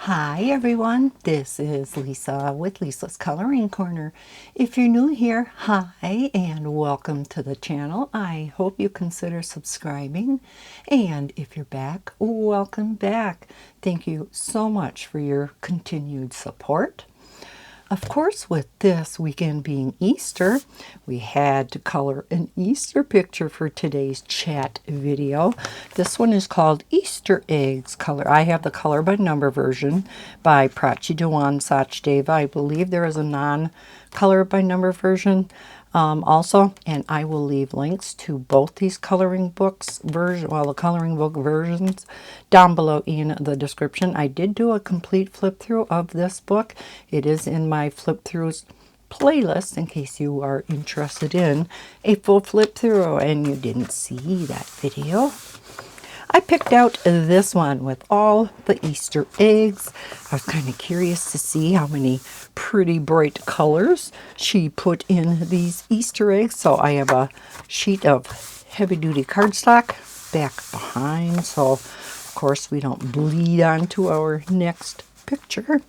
Hi everyone, this is Lisa with Lisa's Coloring Corner. If you're new here, hi and welcome to the channel. I hope you consider subscribing. And if you're back, welcome back. Thank you so much for your continued support. Of course, with this weekend being Easter, we had to color an Easter picture for today's chat video. This one is called Easter Eggs Color. I have the color by number version by Prachi Dewan Sachdeva. I believe there is a non-color by number version also, and I will leave links to both these coloring books the coloring book versions down below in the description. I did do a complete flip through of this book. It is in my flip throughs playlist in case you are interested in a full flip through and you didn't see that video. I picked out this one with all the Easter eggs. I was kind of curious to see how many pretty bright colors she put in these Easter eggs. So I have a sheet of heavy-duty cardstock back behind, so of course we don't bleed onto our next picture.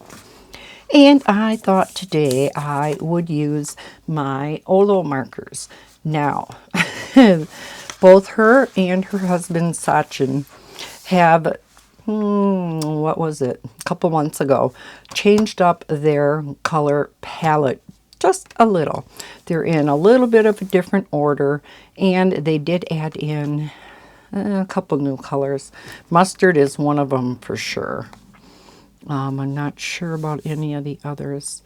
And I thought today I would use my Olo markers. Now, both her and her husband Sachin have, what was it, a couple months ago, changed up their color palette just a little. They're in a little bit of a different order, and they did add in a couple new colors. Mustard is one of them for sure. I'm not sure about any of the others.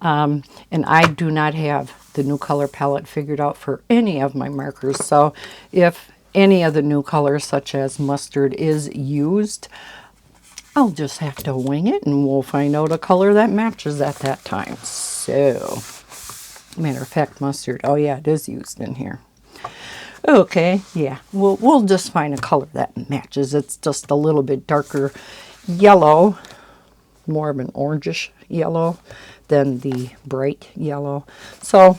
And I do not have the new color palette figured out for any of my markers. So if any of the new colors, such as mustard, is used, I'll just have to wing it and we'll find out a color that matches at that time. So, matter of fact, mustard, oh yeah, it is used in here. Okay, yeah, we'll just find a color that matches. It's just a little bit darker yellow, more of an orangish yellow than the bright yellow. So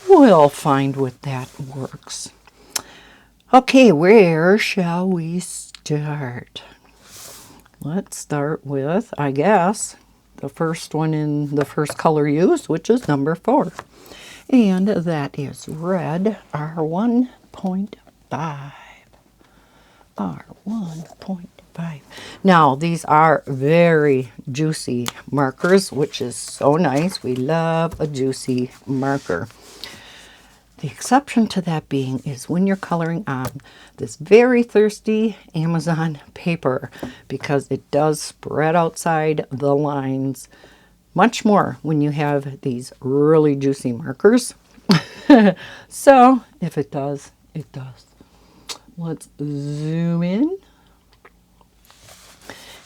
we'll find what that works. Okay, where shall we start? Let's start with, I guess, the first one in the first color used, which is number 4. And that is red, R1.5. R1.5. Now, these are very juicy markers, which is so nice. We love a juicy marker. The exception to that being is when you're coloring on this very thirsty Amazon paper, because it does spread outside the lines much more when you have these really juicy markers. So, if it does, it does. Let's zoom in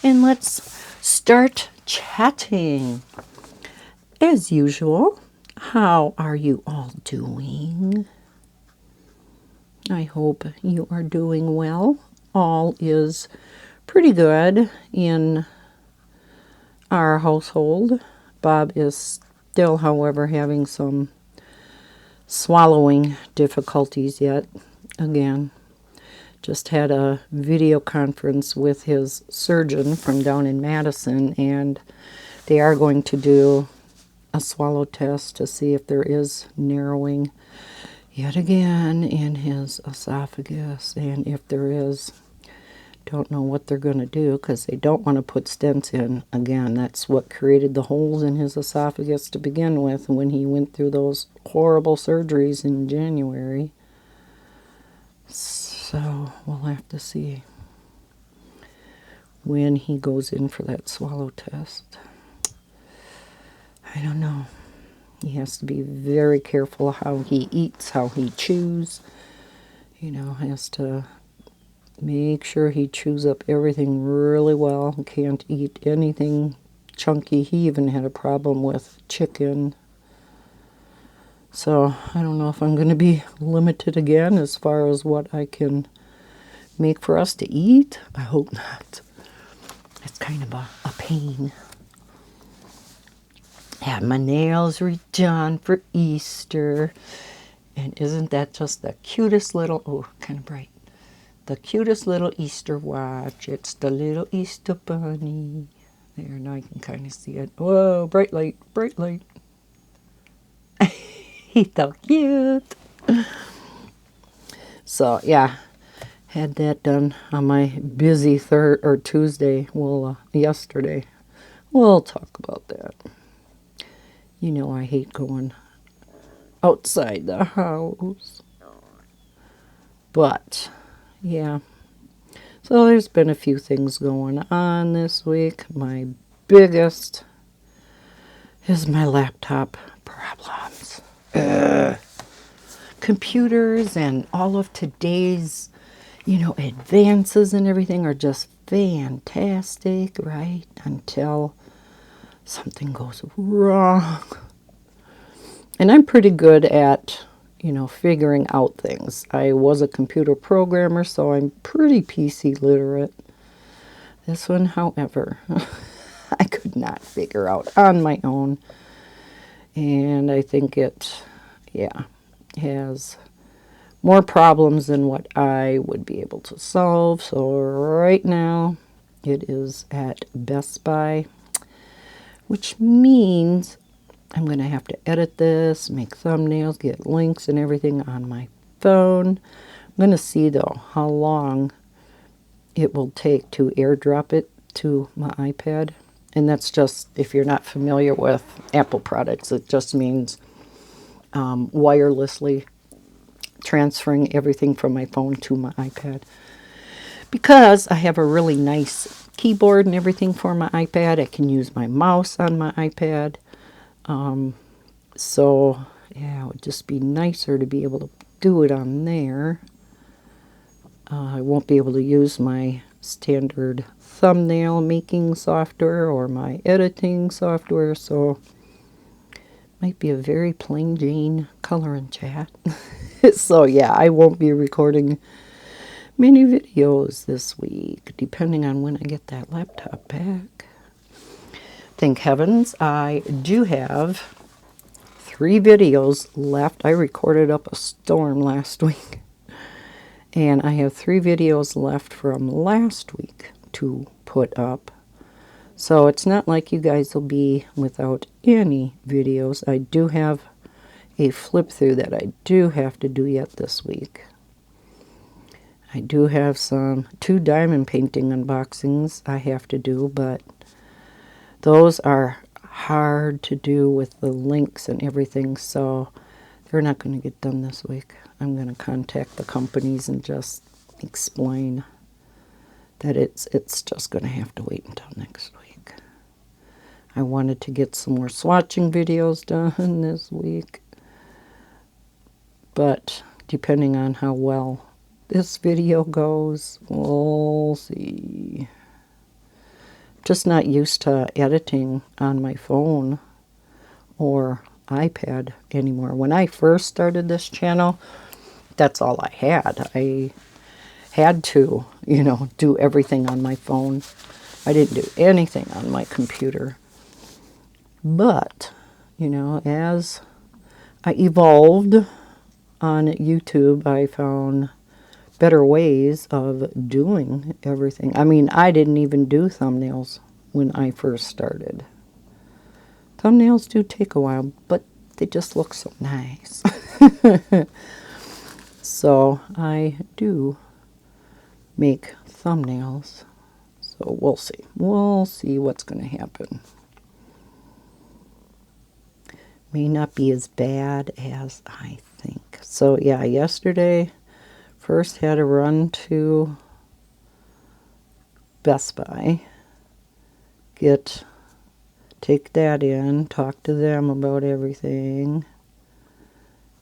and let's start chatting. As usual, how are you all doing? I hope you are doing well. All is pretty good in our household. Bob is still, however, having some swallowing difficulties yet. Again, just had a video conference with his surgeon from down in Madison, and they are going to do a swallow test to see if there is narrowing yet again in his esophagus, and if there is, don't know what they're going to do, because they don't want to put stents in again. That's what created the holes in his esophagus to begin with when he went through those horrible surgeries in January. So we'll have to see when he goes in for that swallow test. I don't know. He has to be very careful how he eats, how he chews. You know, has to make sure he chews up everything really well. Can't eat anything chunky. He even had a problem with chicken. So I don't know if I'm going to be limited again as far as what I can make for us to eat. I hope not. It's kind of a pain. Had my nails redone for Easter. And isn't that just the cutest little, oh, kind of bright. The cutest little Easter watch. It's the little Easter bunny. There, now you can kind of see it. Whoa, bright light, bright light. He's so cute. So, yeah, had that done on my busy Tuesday. Well, yesterday. We'll talk about that. You know I hate going outside the house. But, yeah. So there's been a few things going on this week. My biggest is my laptop problems. Computers and all of today's, advances and everything are just fantastic, right? Until something goes wrong. And I'm pretty good at, figuring out things. I was a computer programmer, so I'm pretty PC literate. This one, however, I could not figure out on my own. And I think it, has more problems than what I would be able to solve. So right now, it is at Best Buy, which means I'm going to have to edit this, make thumbnails, get links and everything on my phone. I'm going to see, though, how long it will take to airdrop it to my iPad. And that's just, if you're not familiar with Apple products, it just means wirelessly transferring everything from my phone to my iPad. Because I have a really nice keyboard and everything for my iPad, I can use my mouse on my iPad. So, yeah, it would just be nicer to be able to do it on there. I won't be able to use my standard thumbnail making software or my editing software, so might be a very plain Jane coloring chat. So, yeah, I won't be recording many videos this week, depending on when I get that laptop back. Thank heavens, I do have 3 videos left. I recorded up a storm last week. And I have 3 videos left from last week to put up. So it's not like you guys will be without any videos. I do have a flip through that I do have to do yet this week. I do have 2 diamond painting unboxings I have to do, but those are hard to do with the links and everything, so they're not going to get done this week. I'm going to contact the companies and just explain that it's just going to have to wait until next week. I wanted to get some more swatching videos done this week, but depending on how well this video goes, we'll see. Just not used to editing on my phone or iPad anymore. When I first started this channel, that's all I had. I had to, do everything on my phone. I didn't do anything on my computer. But, as I evolved on YouTube, I found better ways of doing everything. I mean, I didn't even do thumbnails when I first started. Thumbnails do take a while, but they just look so nice. So I do make thumbnails. So we'll see. We'll see what's going to happen. May not be as bad as I think. So yeah, yesterday, first had to run to Best Buy, take that in, talk to them about everything,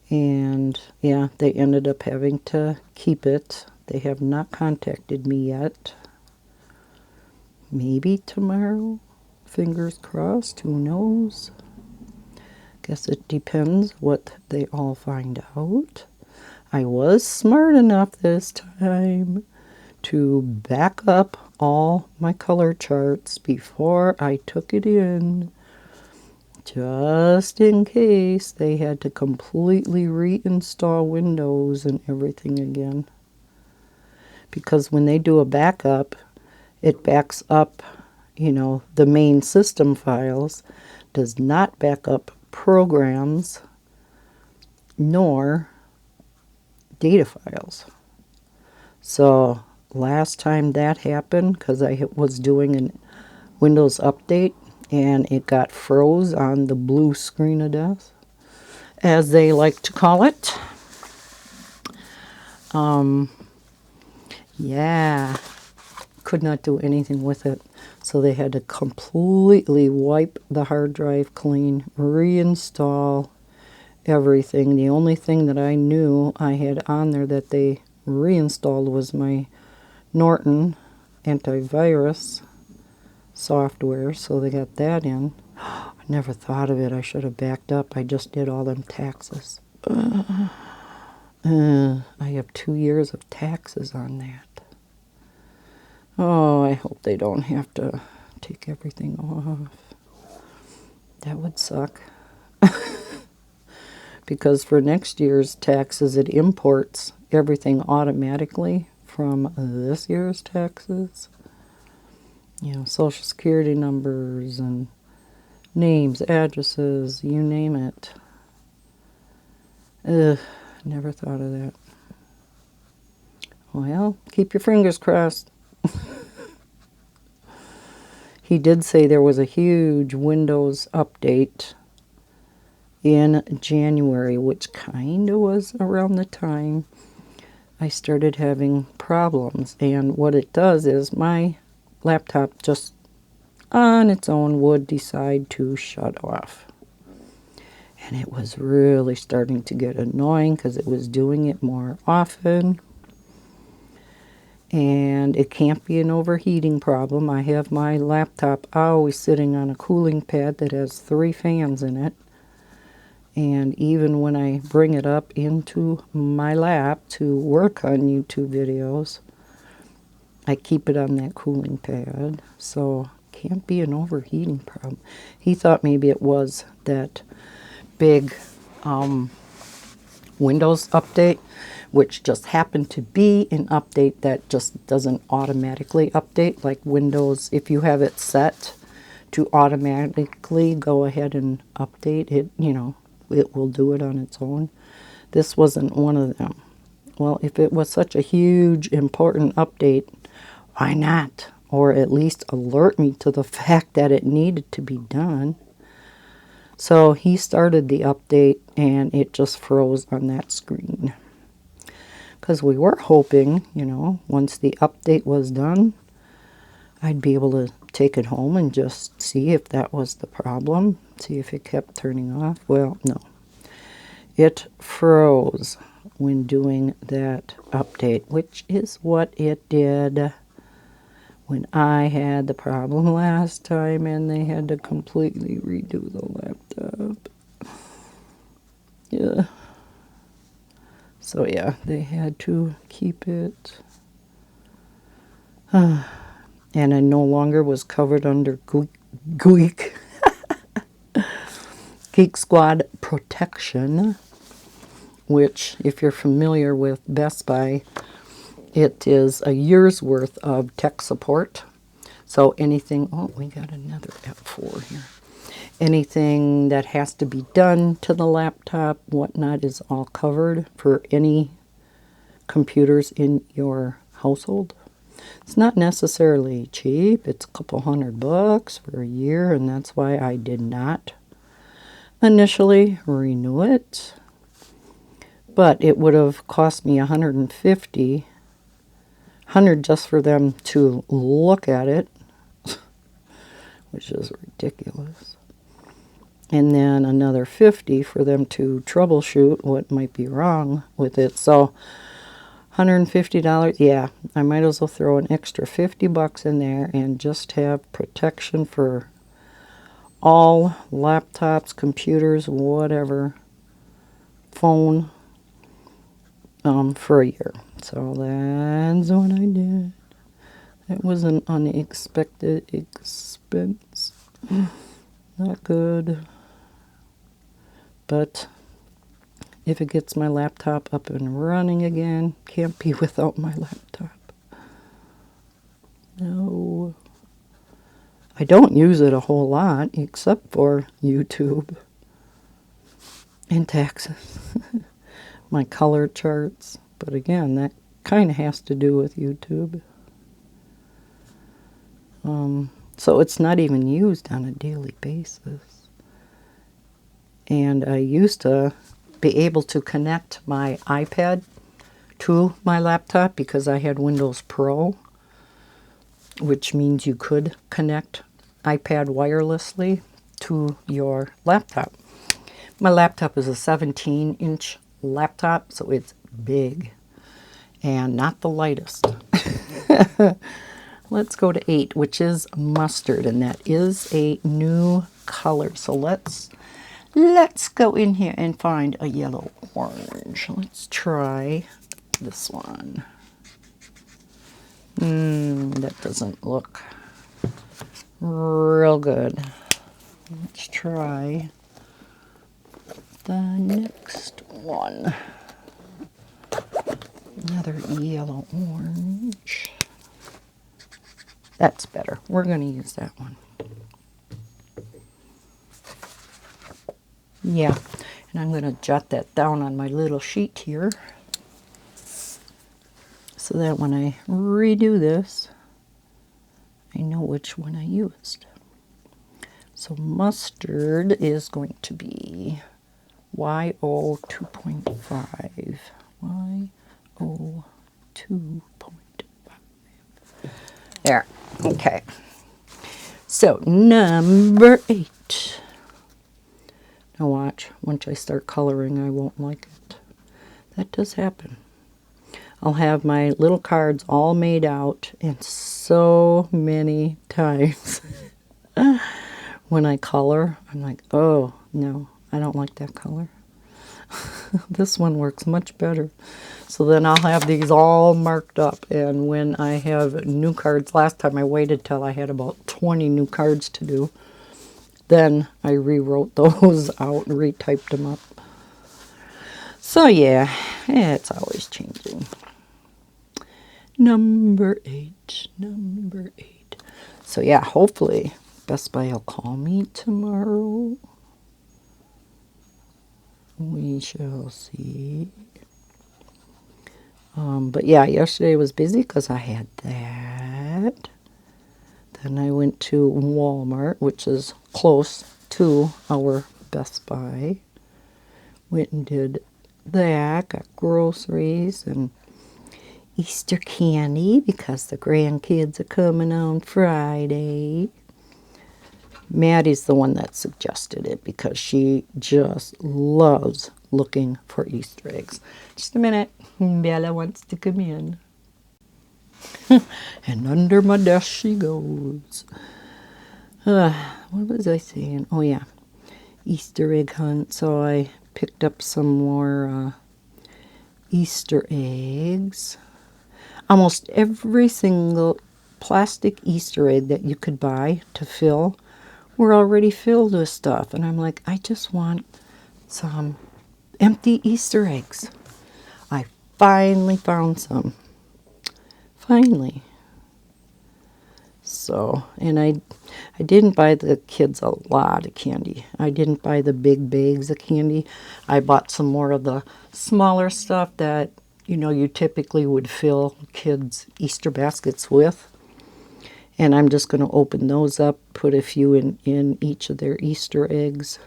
and yeah, they ended up having to keep it. They have not contacted me yet. Maybe tomorrow, fingers crossed, who knows. Guess it depends what they all find out. I was smart enough this time to back up all my color charts before I took it in, just in case they had to completely reinstall Windows and everything again. Because when they do a backup, it backs up you know, the main system files, does not back up programs nor data files. So last time that happened, because I was doing a Windows update and it got froze on the blue screen of death, as they like to call it. Yeah, could not do anything with it. So they had to completely wipe the hard drive clean, reinstall everything. The only thing that I knew I had on there that they reinstalled was my Norton antivirus software, so they got that in. I never thought of it. I should have backed up. I just did all them taxes. I have 2 years of taxes on that. Oh, I hope they don't have to take everything off. That would suck. Because for next year's taxes, it imports everything automatically from this year's taxes. You know, social security numbers and names, addresses, you name it. Ugh, never thought of that. Well, keep your fingers crossed. He did say there was a huge Windows update in January, which kind of was around the time I started having problems. And what it does is my laptop just on its own would decide to shut off. And it was really starting to get annoying because it was doing it more often. And it can't be an overheating problem. I have my laptop always sitting on a cooling pad that has 3 fans in it. And even when I bring it up into my lap to work on YouTube videos, I keep it on that cooling pad. So can't be an overheating problem. He thought maybe it was that big Windows update, which just happened to be an update that just doesn't automatically update, like Windows. If you have it set to automatically go ahead and update it, you know, it will do it on its own. This wasn't one of them. Well, if it was such a huge, important update, why not? Or at least alert me to the fact that it needed to be done. So he started the update and it just froze on that screen. Because we were hoping, you know, once the update was done, I'd be able to take it home and just see if that was the problem, see if it kept turning off. Well, no. It froze when doing that update, which is what it did when I had the problem last time and they had to completely redo the laptop. Yeah. So yeah, they had to keep it. And I no longer was covered under Geek Squad protection, which, if you're familiar with Best Buy, it is a year's worth of tech support. So anything, oh, we got another F4 here. Anything that has to be done to the laptop, whatnot, is all covered for any computers in your household. It's not necessarily cheap. It's a couple $100 for a year, and that's why I did not initially renew it. But it would have cost me $150 just for them to look at it, which is ridiculous. And then another $50 for them to troubleshoot what might be wrong with it. So $150, yeah, I might as well throw an extra $50 in there and just have protection for all laptops, computers, whatever, phone, for a year. So that's what I did. That was an unexpected expense. Not good. But if it gets my laptop up and running again, can't be without my laptop. No. I don't use it a whole lot except for YouTube and taxes. My color charts. But again, that kind of has to do with YouTube. So it's not even used on a daily basis. And I used to be able to connect my iPad to my laptop because I had Windows Pro, which means you could connect iPad wirelessly to your laptop. My laptop is a 17-inch laptop, so it's big and not the lightest. Let's go to 8, which is mustard, and that is a new color. So let's go in here and find a yellow orange. Let's try this one. That doesn't look real good. Let's try the next one. Another yellow orange. That's better. We're going to use that one. Yeah, and I'm going to jot that down on my little sheet here so that when I redo this, I know which one I used. So mustard is going to be YO 2.5. YO 2.5. There. Okay. So number 8. Now watch. Once I start coloring, I won't like it. That does happen. I'll have my little cards all made out, and so many times when I color, I'm like, oh, no, I don't like that color. This one works much better. So then I'll have these all marked up, and when I have new cards, last time I waited till I had about 20 new cards to do, then I rewrote those out and retyped them up. So yeah, it's always changing. Number 8. So yeah, hopefully Best Buy will call me tomorrow. We shall see. But yeah, yesterday was busy because I had that. Then I went to Walmart, which is close to our Best Buy. Went and did that, got groceries and Easter candy because the grandkids are coming on Friday. Maddie's the one that suggested it because she just loves looking for Easter eggs. Just a minute. Bella wants to come in. And under my desk she goes. What was I saying? Oh, yeah. Easter egg hunt. So I picked up some more Easter eggs. Almost every single plastic Easter egg that you could buy to fill were already filled with stuff. And I'm like, I just want some empty Easter eggs. I finally found some. Finally. So, and I didn't buy the kids a lot of candy. I didn't buy the big bags of candy. I bought some more of the smaller stuff that, you know, you typically would fill kids' Easter baskets with. And I'm just going to open those up, put a few in each of their Easter eggs.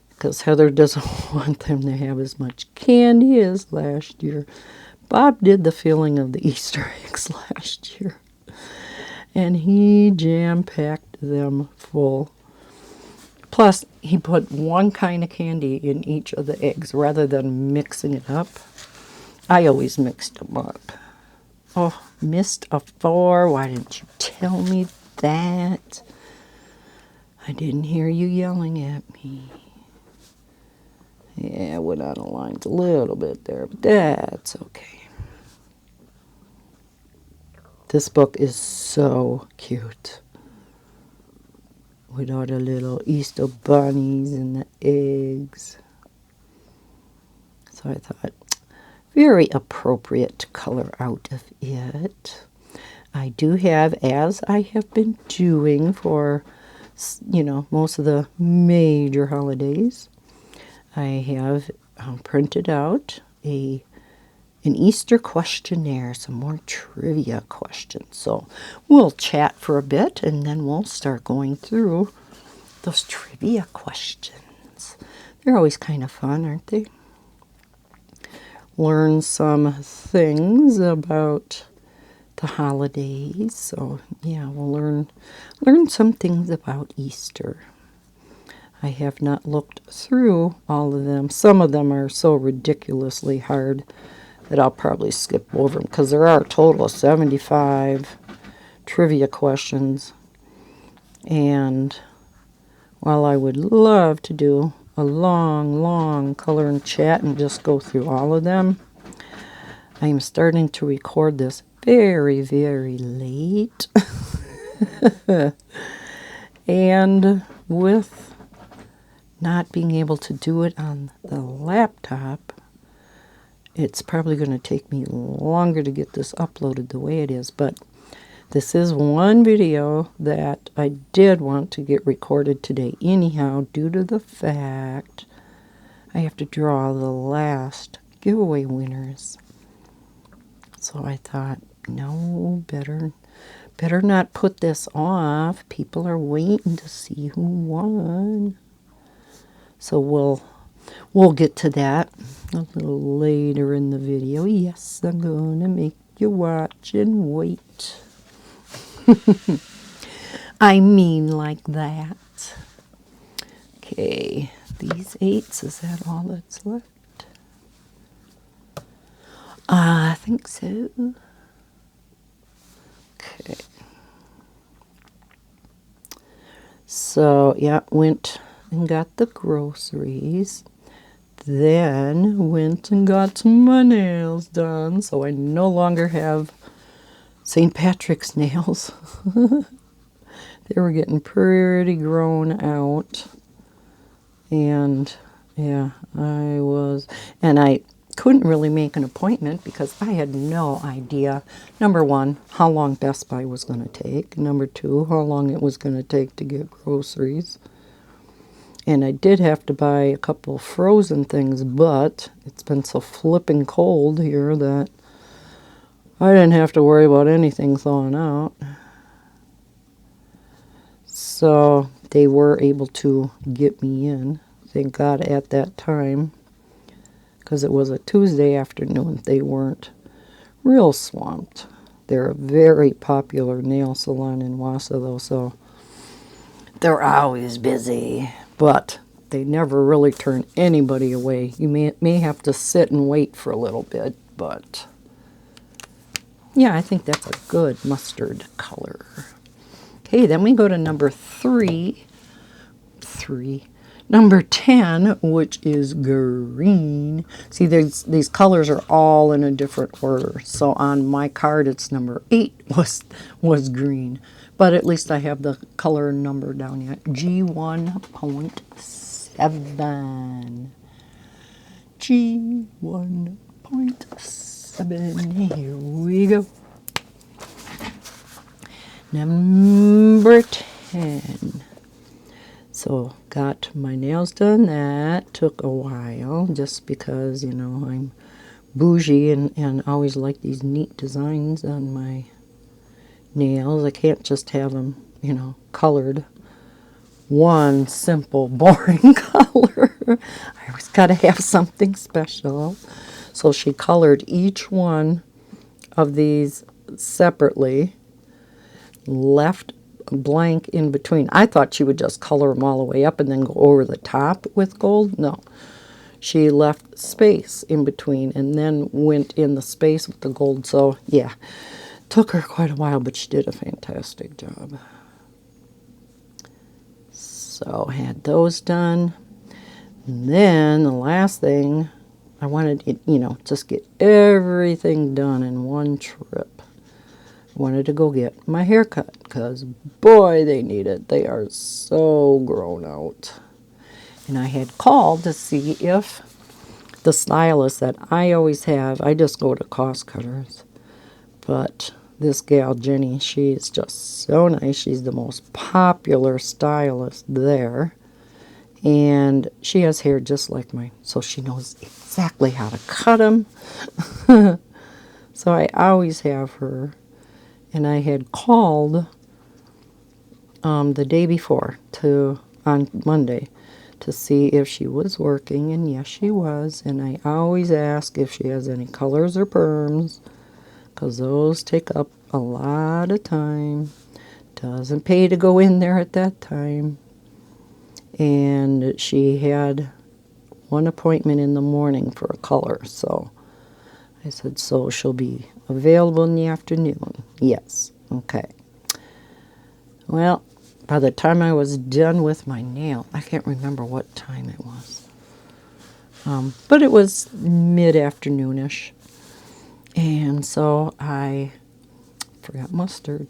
Because Heather doesn't want them to have as much candy as last year. Bob did the filling of the Easter eggs last year. And he jam-packed them full. Plus, he put one kind of candy in each of the eggs rather than mixing it up. I always mixed them up. Oh, missed a 4. Why didn't you tell me that? I didn't hear you yelling at me. Yeah, I went out of lines a little bit there, but that's okay. This book is so cute. With all the little Easter bunnies and the eggs. So I thought, very appropriate to color out of it. I do have, as I have been doing for, most of the major holidays, I have printed out an Easter questionnaire, some more trivia questions. So we'll chat for a bit and then we'll start going through those trivia questions. They're always kind of fun, aren't they? Learn some things about the holidays. So yeah, we'll learn some things about Easter. I have not looked through all of them. Some of them are so ridiculously hard that I'll probably skip over them because there are a total of 75 trivia questions. And while I would love to do a long color and chat and just go through all of them, I am starting to record this very late. And with not being able to do it on the laptop, it's probably going to take me longer to get this uploaded the way it is. But this is one video that I did want to get recorded today anyhow, due to the fact I have to draw the last giveaway winners. So I thought, no, better not put this off. People are waiting to see who won. So we'll get to that a little later in the video. Yes, I'm gonna make you watch and wait. I mean like that. Okay, these 8s, is that all that's left? I think so. Okay. So, yeah, went and got the groceries. Then went and got my nails done. So I no longer have St. Patrick's nails. They were getting pretty grown out. And yeah, I couldn't really make an appointment because I had no idea, number one, how long Best Buy was going to take. Number two, how long it was going to take to get groceries. And I did have to buy a couple frozen things, but it's been so flipping cold here that I didn't have to worry about anything thawing out. So they were able to get me in, thank God, at that time. Because it was a Tuesday afternoon. They weren't real swamped. They're a very popular nail salon in Wausau, though, so they're always busy. But they never really turn anybody away. You may have to sit and wait for a little bit, but yeah, I think that's a good mustard color. Okay, then we go to number 3. Number 10, which is green. See, these colors are all in a different order. So on my card, it's number 8 was green. But at least I have the color number down yet. G1.7. G1.7. Here we go. Number 10. So got my nails done. That took a while just because, I'm bougie and always like these neat designs on my nails. I can't just have them, colored one simple, boring color. I always got to have something special. So she colored each one of these separately, left blank in between. I thought she would just color them all the way up and then go over the top with gold. No. She left space in between and then went in the space with the gold. So, yeah, took her quite a while, but she did a fantastic job. So, had those done. And then the last thing, I wanted it, just get everything done in one trip. Wanted to go get my hair cut because, boy, they need it. They are so grown out. And I had called to see if the stylist that I always have, I just go to Cost Cutters, but this gal, Jenny, she is just so nice. She's the most popular stylist there. And she has hair just like mine, so she knows exactly how to cut them. So I always have her. And I had called the day before on Monday to see if she was working, and yes, she was. And I always ask if she has any colors or perms, because those take up a lot of time. Doesn't pay to go in there at that time. And she had one appointment in the morning for a color, so I said, so she'll be available in the afternoon? Yes. Okay. Well, by the time I was done with my nail, I can't remember what time it was, but it was mid-afternoonish, and so I forgot mustard.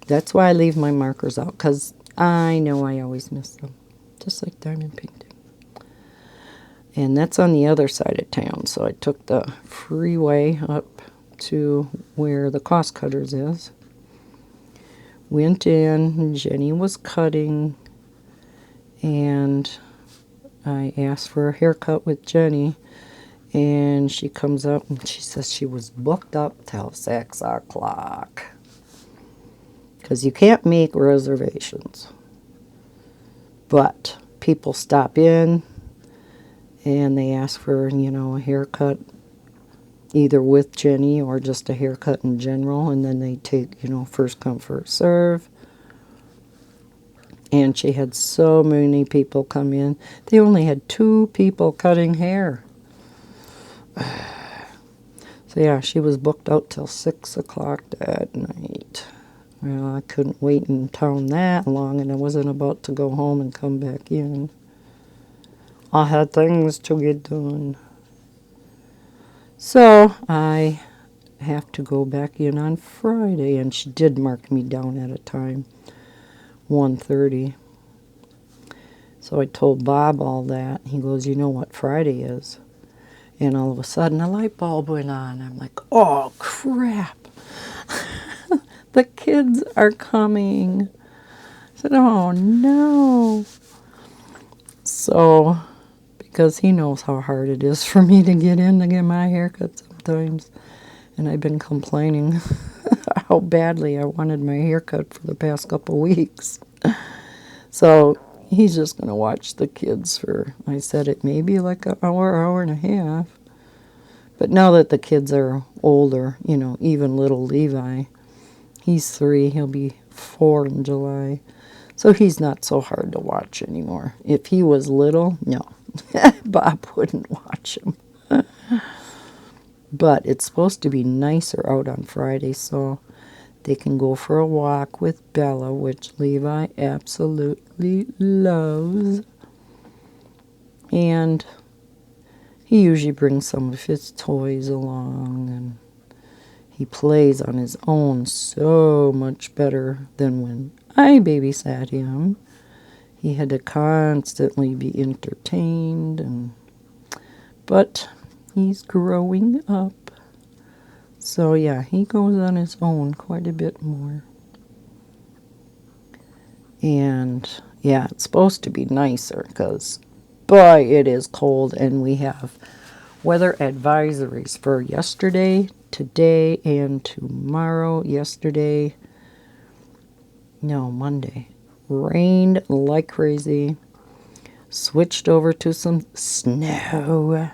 That's why I leave my markers out, because I know I always miss them, just like diamond painting. And that's on the other side of town, so I took the freeway up to where the cost cutters is. Went in, Jenny was cutting, and I asked for a haircut with Jenny, and she comes up and she says she was booked up till 6 o'clock. Because you can't make reservations. But people stop in, and they ask for, a haircut, either with Jenny or just a haircut in general, and then they take, first come, first serve. And she had so many people come in. They only had 2 people cutting hair. So yeah, she was booked out till 6 o'clock that night. Well, I couldn't wait in town that long, and I wasn't about to go home and come back in. I had things to get done. So I have to go back in on Friday, and she did mark me down at a time, 1:30. So I told Bob all that. He goes, you know what Friday is? And all of a sudden a light bulb went on. I'm like, oh crap. The kids are coming. I said, oh no. So, because he knows how hard it is for me to get in to get my haircut sometimes. And I've been complaining how badly I wanted my haircut for the past couple weeks. So he's just going to watch the kids for, I said it may be like an hour and a half. But now that the kids are older, even little Levi, he's 3, he'll be 4 in July. So he's not so hard to watch anymore. If he was little, no. Bob wouldn't watch him. But it's supposed to be nicer out on Friday, so they can go for a walk with Bella, which Levi absolutely loves. And he usually brings some of his toys along, and he plays on his own so much better than when I babysat him. He had to constantly be entertained, but he's growing up. So yeah, he goes on his own quite a bit more. And yeah, it's supposed to be nicer because, boy, it is cold, and we have weather advisories for yesterday, today, and tomorrow. Monday. Rained like crazy. Switched over to some snow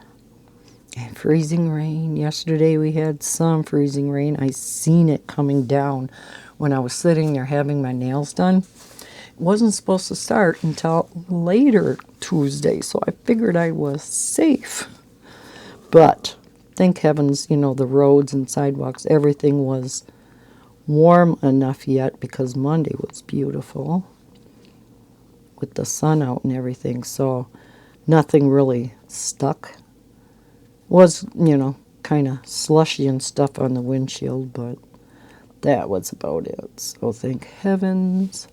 and freezing rain. Yesterday we had some freezing rain. I seen it coming down when I was sitting there having my nails done. It wasn't supposed to start until later Tuesday, so I figured I was safe. But thank heavens, the roads and sidewalks, everything was warm enough yet, because Monday was beautiful with the sun out and everything, so nothing really stuck. Was, kind of slushy and stuff on the windshield, but that was about it. So thank heavens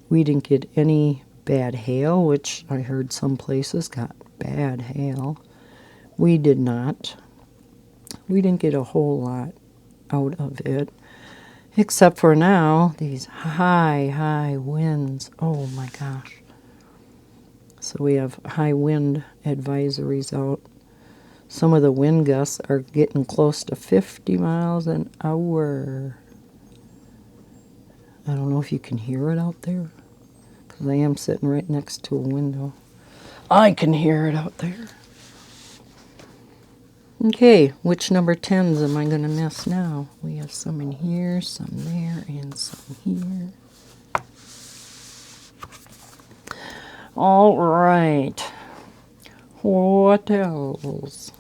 we didn't get any bad hail, which I heard some places got bad hail. We did not. We didn't get a whole lot out of it. Except for now, these high winds. Oh my gosh. So we have high wind advisories out. Some of the wind gusts are getting close to 50 miles an hour. I don't know if you can hear it out there, because I am sitting right next to a window. I can hear it out there. Okay, which number 10s am I going to miss now? We have some in here, some there, and some here. All right. What else?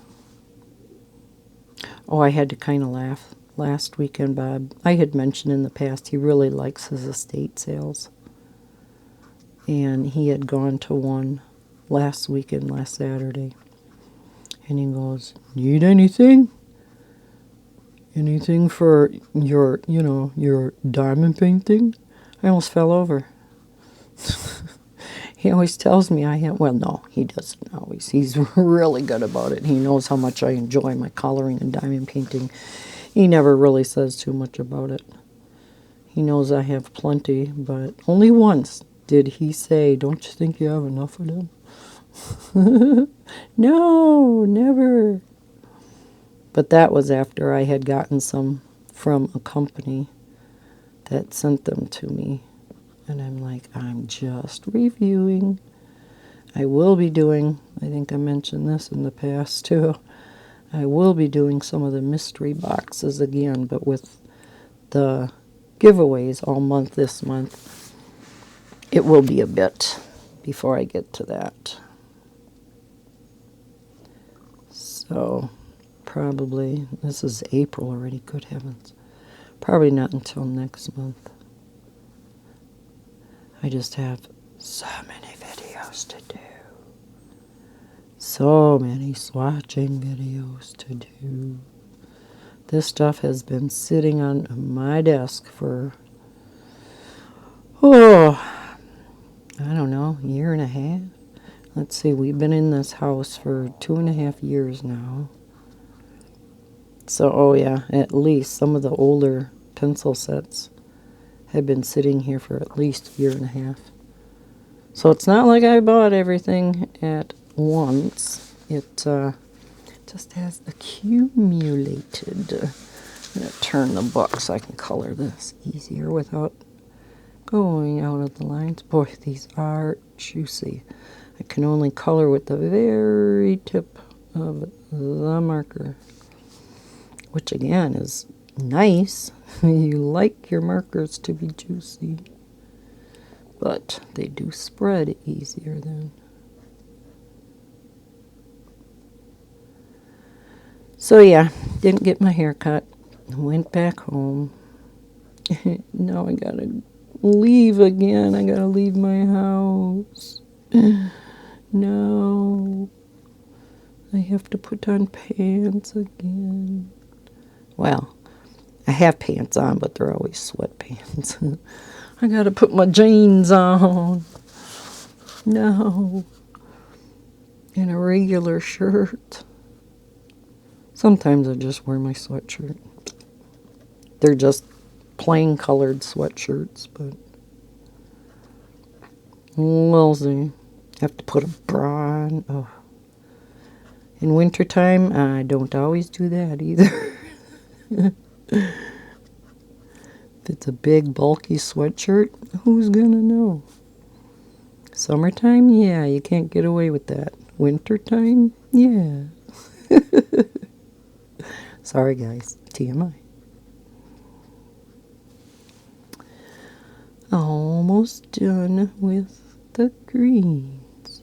Oh, I had to kind of laugh last weekend, Bob. I had mentioned in the past he really likes his estate sales. And he had gone to one last weekend, last Saturday. And he goes, "Need anything? Anything for your, your diamond painting?" I almost fell over. He always tells me I have, well, no, he doesn't always. He's really good about it. He knows how much I enjoy my coloring and diamond painting. He never really says too much about it. He knows I have plenty, but only once did he say, "Don't you think you have enough of them?" No, never. But that was after I had gotten some from a company that sent them to me. And I'm like, I'm just reviewing. I will be doing, I think I mentioned this in the past too, I will be doing some of the mystery boxes again, but with the giveaways all month this month, it will be a bit before I get to that. So probably, this is April already, good heavens. Probably not until next month. I just have so many videos to do. So many swatching videos to do. This stuff has been sitting on my desk for, I don't know, a year and a half. Let's see, we've been in this house for 2.5 years now. So, oh yeah, at least some of the older pencil sets have been sitting here for at least a year and a half. So it's not like I bought everything at once. It just has accumulated. I'm going to turn the book so I can color this easier without going out of the lines. Boy, these are juicy. I can only color with the very tip of the marker, which again is nice. You like your markers to be juicy, but they do spread easier then. So yeah, didn't get my hair cut. Went back home. Now I gotta leave again. I gotta leave my house. No. I have to put on pants again. Well, I have pants on, but they're always sweatpants. I gotta put my jeans on. No. And a regular shirt. Sometimes I just wear my sweatshirt. They're just plain colored sweatshirts, but we'll see. Have to put a bra on. Oh. In wintertime, I don't always do that either. If it's a big, bulky sweatshirt, who's gonna know? Summertime, yeah, you can't get away with that. Wintertime, yeah. Sorry, guys. TMI. Almost done with the greens.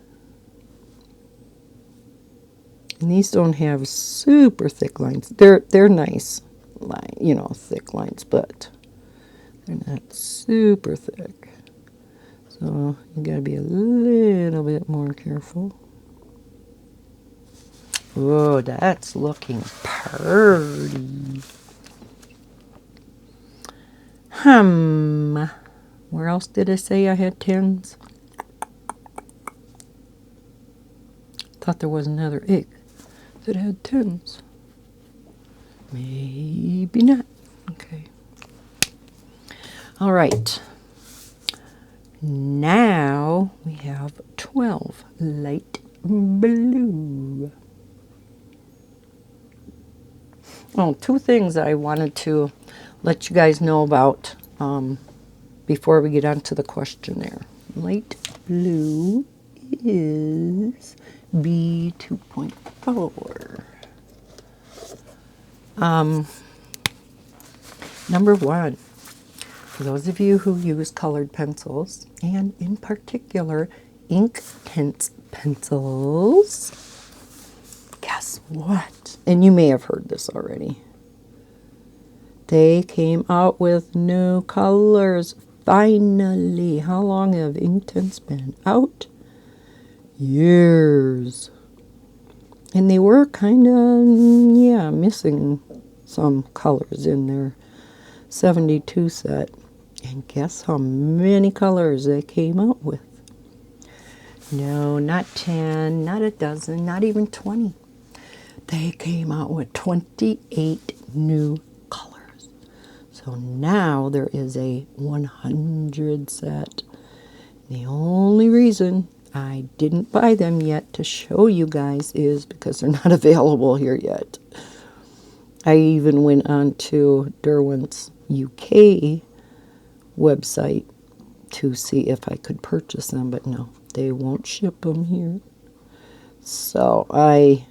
And these don't have super thick lines. They're nice, thick lines, but they're not super thick. So you gotta be a little bit more careful. Oh, that's looking pretty. Where else did I say I had 10s? Thought there was another egg that had 10s. Maybe not. Okay. All right. Now we have 12 light blue. Oh, two things I wanted to let you guys know about before we get on to the questionnaire. Light blue is B2.4. Number one, for those of you who use colored pencils, and in particular ink tint pencils, guess what? And you may have heard this already. They came out with new colors. Finally. How long have ink tints been out? Years. And they were kind of, missing some colors in their 72 set. And guess how many colors they came out with? No, not 10, not a dozen, not even 20. They came out with 28 new colors. So now there is a 100 set. The only reason I didn't buy them yet to show you guys is because they're not available here yet. I even went on to Derwent's UK website to see if I could purchase them, but no, they won't ship them here. So I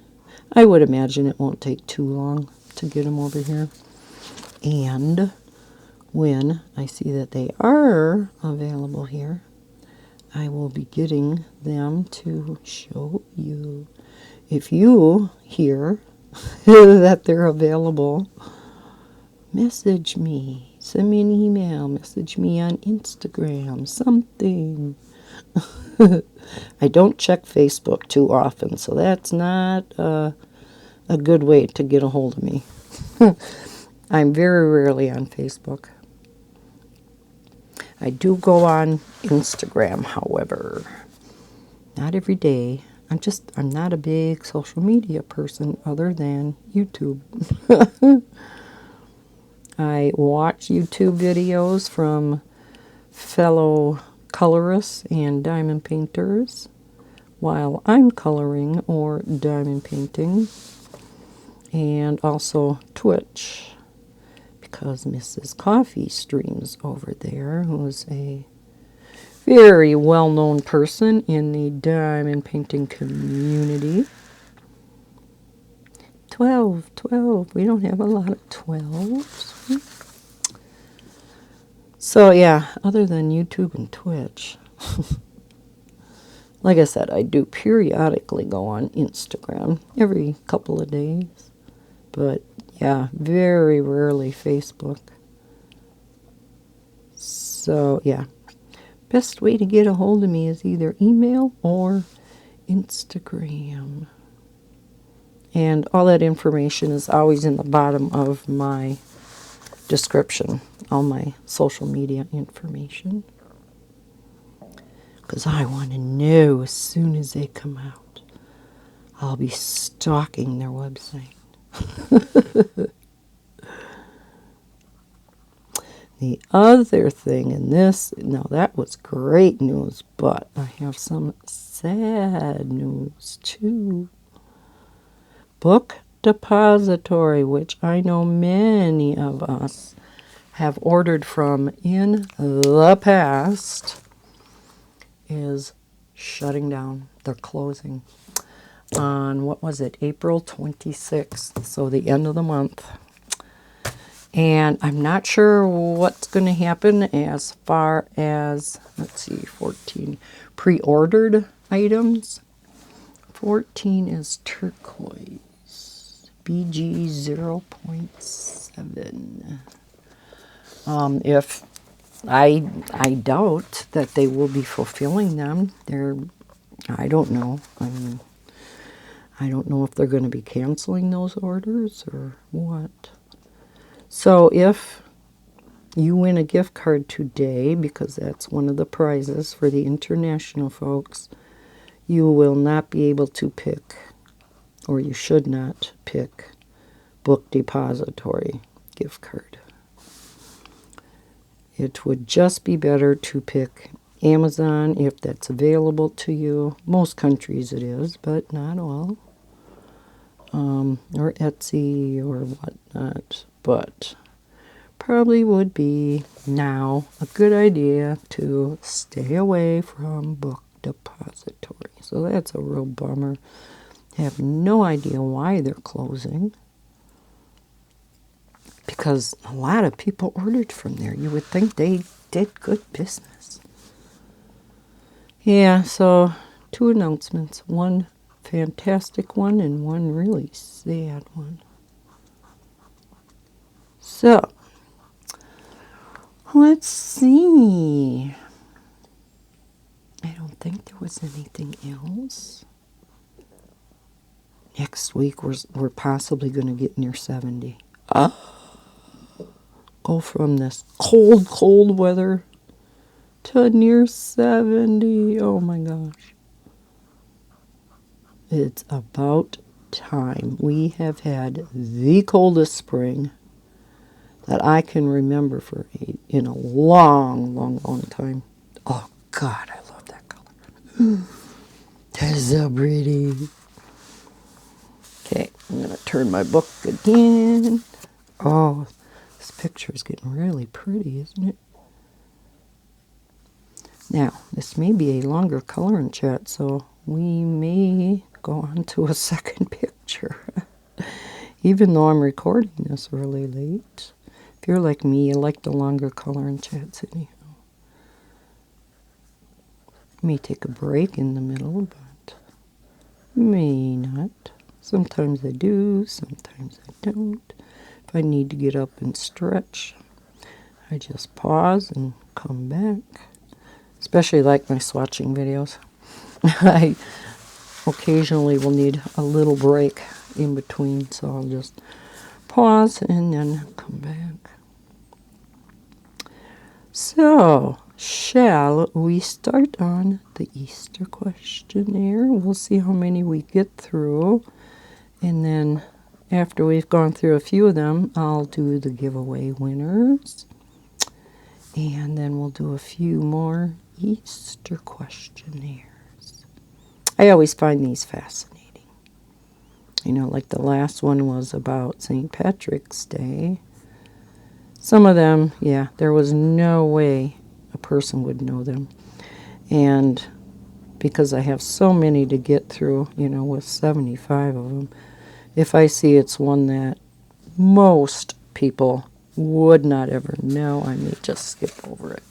would imagine it won't take too long to get them over here. And when I see that they are available here, I will be getting them to show you. If you hear that they're available, message me. Send me an email. Message me on Instagram. Something. I don't check Facebook too often, so that's not a good way to get a hold of me. I'm very rarely on Facebook. I do go on Instagram, however. Not every day. I'm not a big social media person other than YouTube. I watch YouTube videos from fellow colorists and diamond painters while I'm coloring or diamond painting. And also Twitch, because Mrs. Coffee streams over there, who's a very well-known person in the diamond painting community. 12. We don't have a lot of 12s. So yeah, other than YouTube and Twitch, like I said, I do periodically go on Instagram every couple of days. But yeah, very rarely Facebook. So yeah, best way to get a hold of me is either email or Instagram. And all that information is always in the bottom of my description, all my social media information. Because I want to know as soon as they come out. I'll be stalking their website. The other thing in this, now that was great news, but I have some sad news too. Book Depository, which I know many of us have ordered from in the past, is shutting down. They're closing on, what was it, April 26th, so the end of the month. And I'm not sure what's going to happen as far as, let's see, 14 pre-ordered items. 14 is turquoise, BG 0.7. If I doubt that they will be fulfilling them. I don't know. I don't know if they're going to be canceling those orders or what. So if you win a gift card today, because that's one of the prizes for the international folks, you will not be able to pick, or you should not pick, Book Depository gift card. It would just be better to pick Amazon if that's available to you. Most countries it is, but not all. Or Etsy or whatnot. But probably would be now a good idea to stay away from Book Depository. So that's a real bummer. I have no idea why they're closing, because a lot of people ordered from there. You would think they did good business. Yeah, so 2 announcements. One fantastic one and one really sad one. So, let's see. I don't think there was anything else. Next week we're possibly going to get near 70. Go from this cold weather to near 70. Oh my gosh. It's about time. We have had the coldest spring that I can remember in a long time. Oh God, I love that color. That's so pretty. Okay, I'm going to turn my book again. Oh, this picture is getting really pretty, isn't it? Now, this may be a longer coloring chat, so we may go on to a second picture. Even though I'm recording this really late. If you're like me, you like the longer coloring chats anyhow. May take a break in the middle, but may not. Sometimes I do, sometimes I don't. If I need to get up and stretch, I just pause and come back. Especially like my swatching videos. I occasionally will need a little break in between, so I'll just pause and then come back. So, shall we start on the Easter questionnaire? We'll see how many we get through. And then after we've gone through a few of them, I'll do the giveaway winners. And then we'll do a few more Easter questionnaires. I always find these fascinating. You know, like the last one was about St. Patrick's Day. Some of them, yeah, there was no way a person would know them. And because I have so many to get through, you know, with 75 of them, if I see it's one that most people would not ever know, I may just skip over it.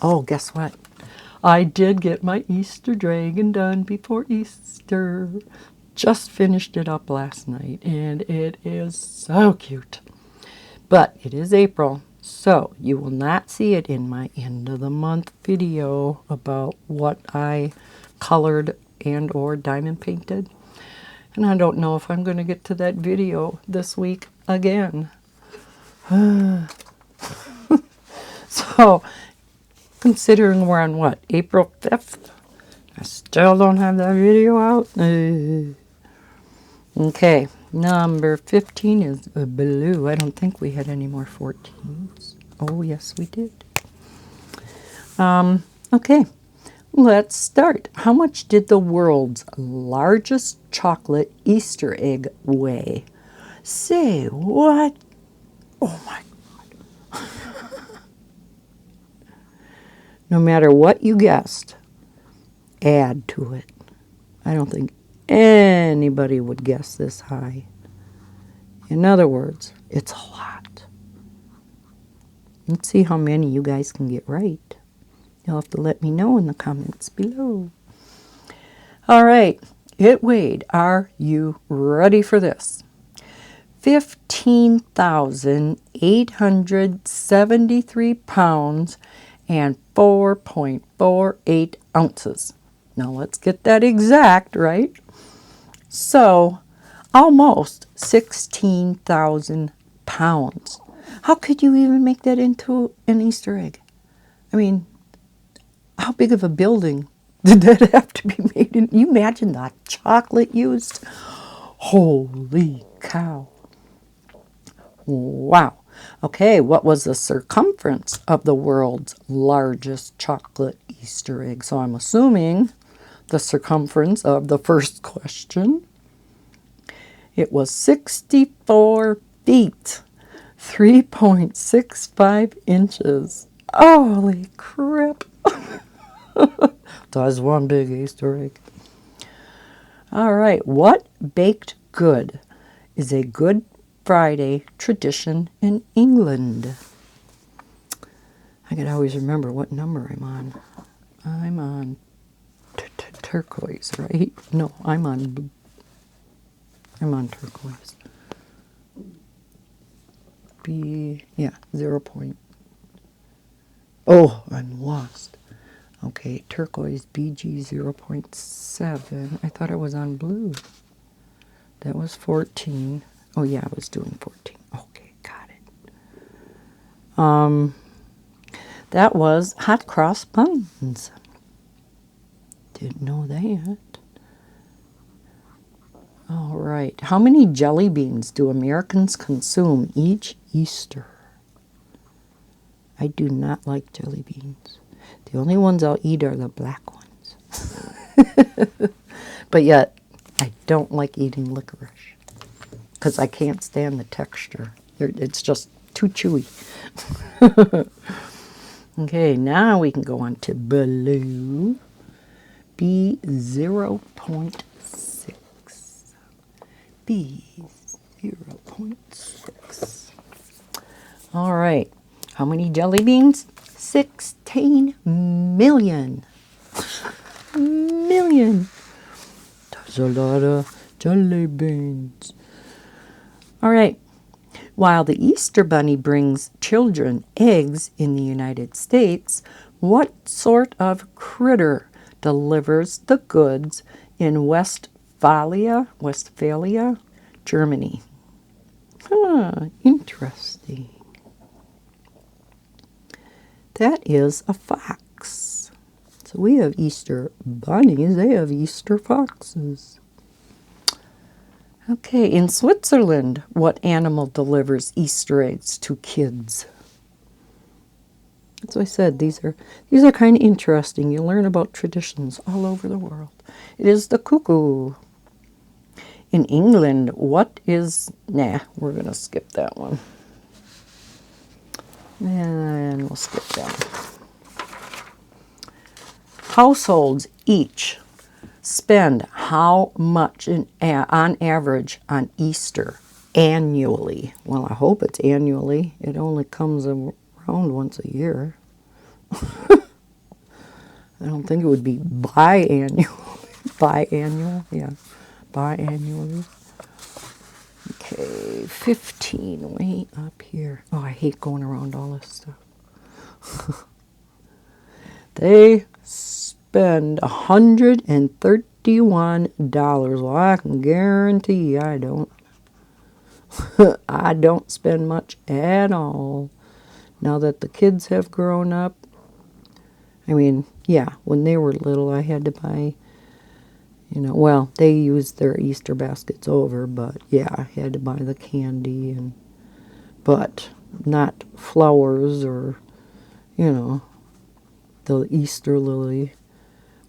Oh, guess what? I did get my Easter dragon done before Easter. Just finished it up last night, and it is so cute. But it is April, so you will not see it in my end of the month video about what I colored and or diamond painted. And I don't know if I'm going to get to that video this week again. So, considering we're on what, April 5th? I still don't have that video out. Okay, number 15 is blue. I don't think we had any more 14s. Oh, yes, we did. Okay, let's start. How much did the world's largest chocolate Easter egg weigh? Say what? Oh my God. No matter what you guessed, add to it. I don't think anybody would guess this high. In other words, it's a lot. Let's see how many you guys can get right. You'll have to let me know in the comments below. All right, it weighed, are you ready for this? 15,873 pounds and 4.48 ounces. Now let's get that exact, right? So, almost 16,000 pounds. How could you even make that into an Easter egg? I mean, how big of a building did that have to be made in? You imagine the chocolate used? Holy cow. Wow. Okay, what was the circumference of the world's largest chocolate Easter egg? So I'm assuming the circumference of the first question. It was 64 feet, 3.65 inches. Holy crap. That's one big Easter egg. All right, what baked good is a Good Friday tradition in England? I could always remember what number I'm on. I'm on turquoise, right? No, I'm on turquoise. Yeah, 0 point. Oh, I'm lost. Okay, turquoise, BG 0.7. I thought I was on blue. That was 14. Oh, yeah, I was doing 14. Okay, got it. That was hot cross buns. Didn't know that. All right. How many jelly beans do Americans consume each Easter? I do not like jelly beans. The only ones I'll eat are the black ones. But yet, I don't like eating licorice because I can't stand the texture. It's just too chewy. Okay, now we can go on to blue. B 0.6. B 0.6. All right. How many jelly beans? 16 million. Million. That's a lot of jelly beans. All right. While the Easter Bunny brings children eggs in the United States, what sort of critter delivers the goods in Westphalia, Germany? Interesting. That is a fox. So we have Easter bunnies, they have Easter foxes. Okay, in Switzerland, what animal delivers Easter eggs to kids? As I said, these are kind of interesting. You learn about traditions all over the world. It is the cuckoo. In England, what is... Nah, we're going to skip that one. And we'll skip that. Households each spend how much on average on Easter annually? Well, I hope it's annually. It only comes around once a year. I don't think it would be biannual. Biannual? Yeah, biannually. Okay, 15, way up here. Oh, I hate going around all this stuff. They spend $131. Well, I can guarantee I don't. I don't spend much at all. Now that the kids have grown up, I mean, yeah, when they were little, I had to buy, well, they used their Easter baskets over, but yeah, I had to buy the candy, but not flowers or, the Easter lily.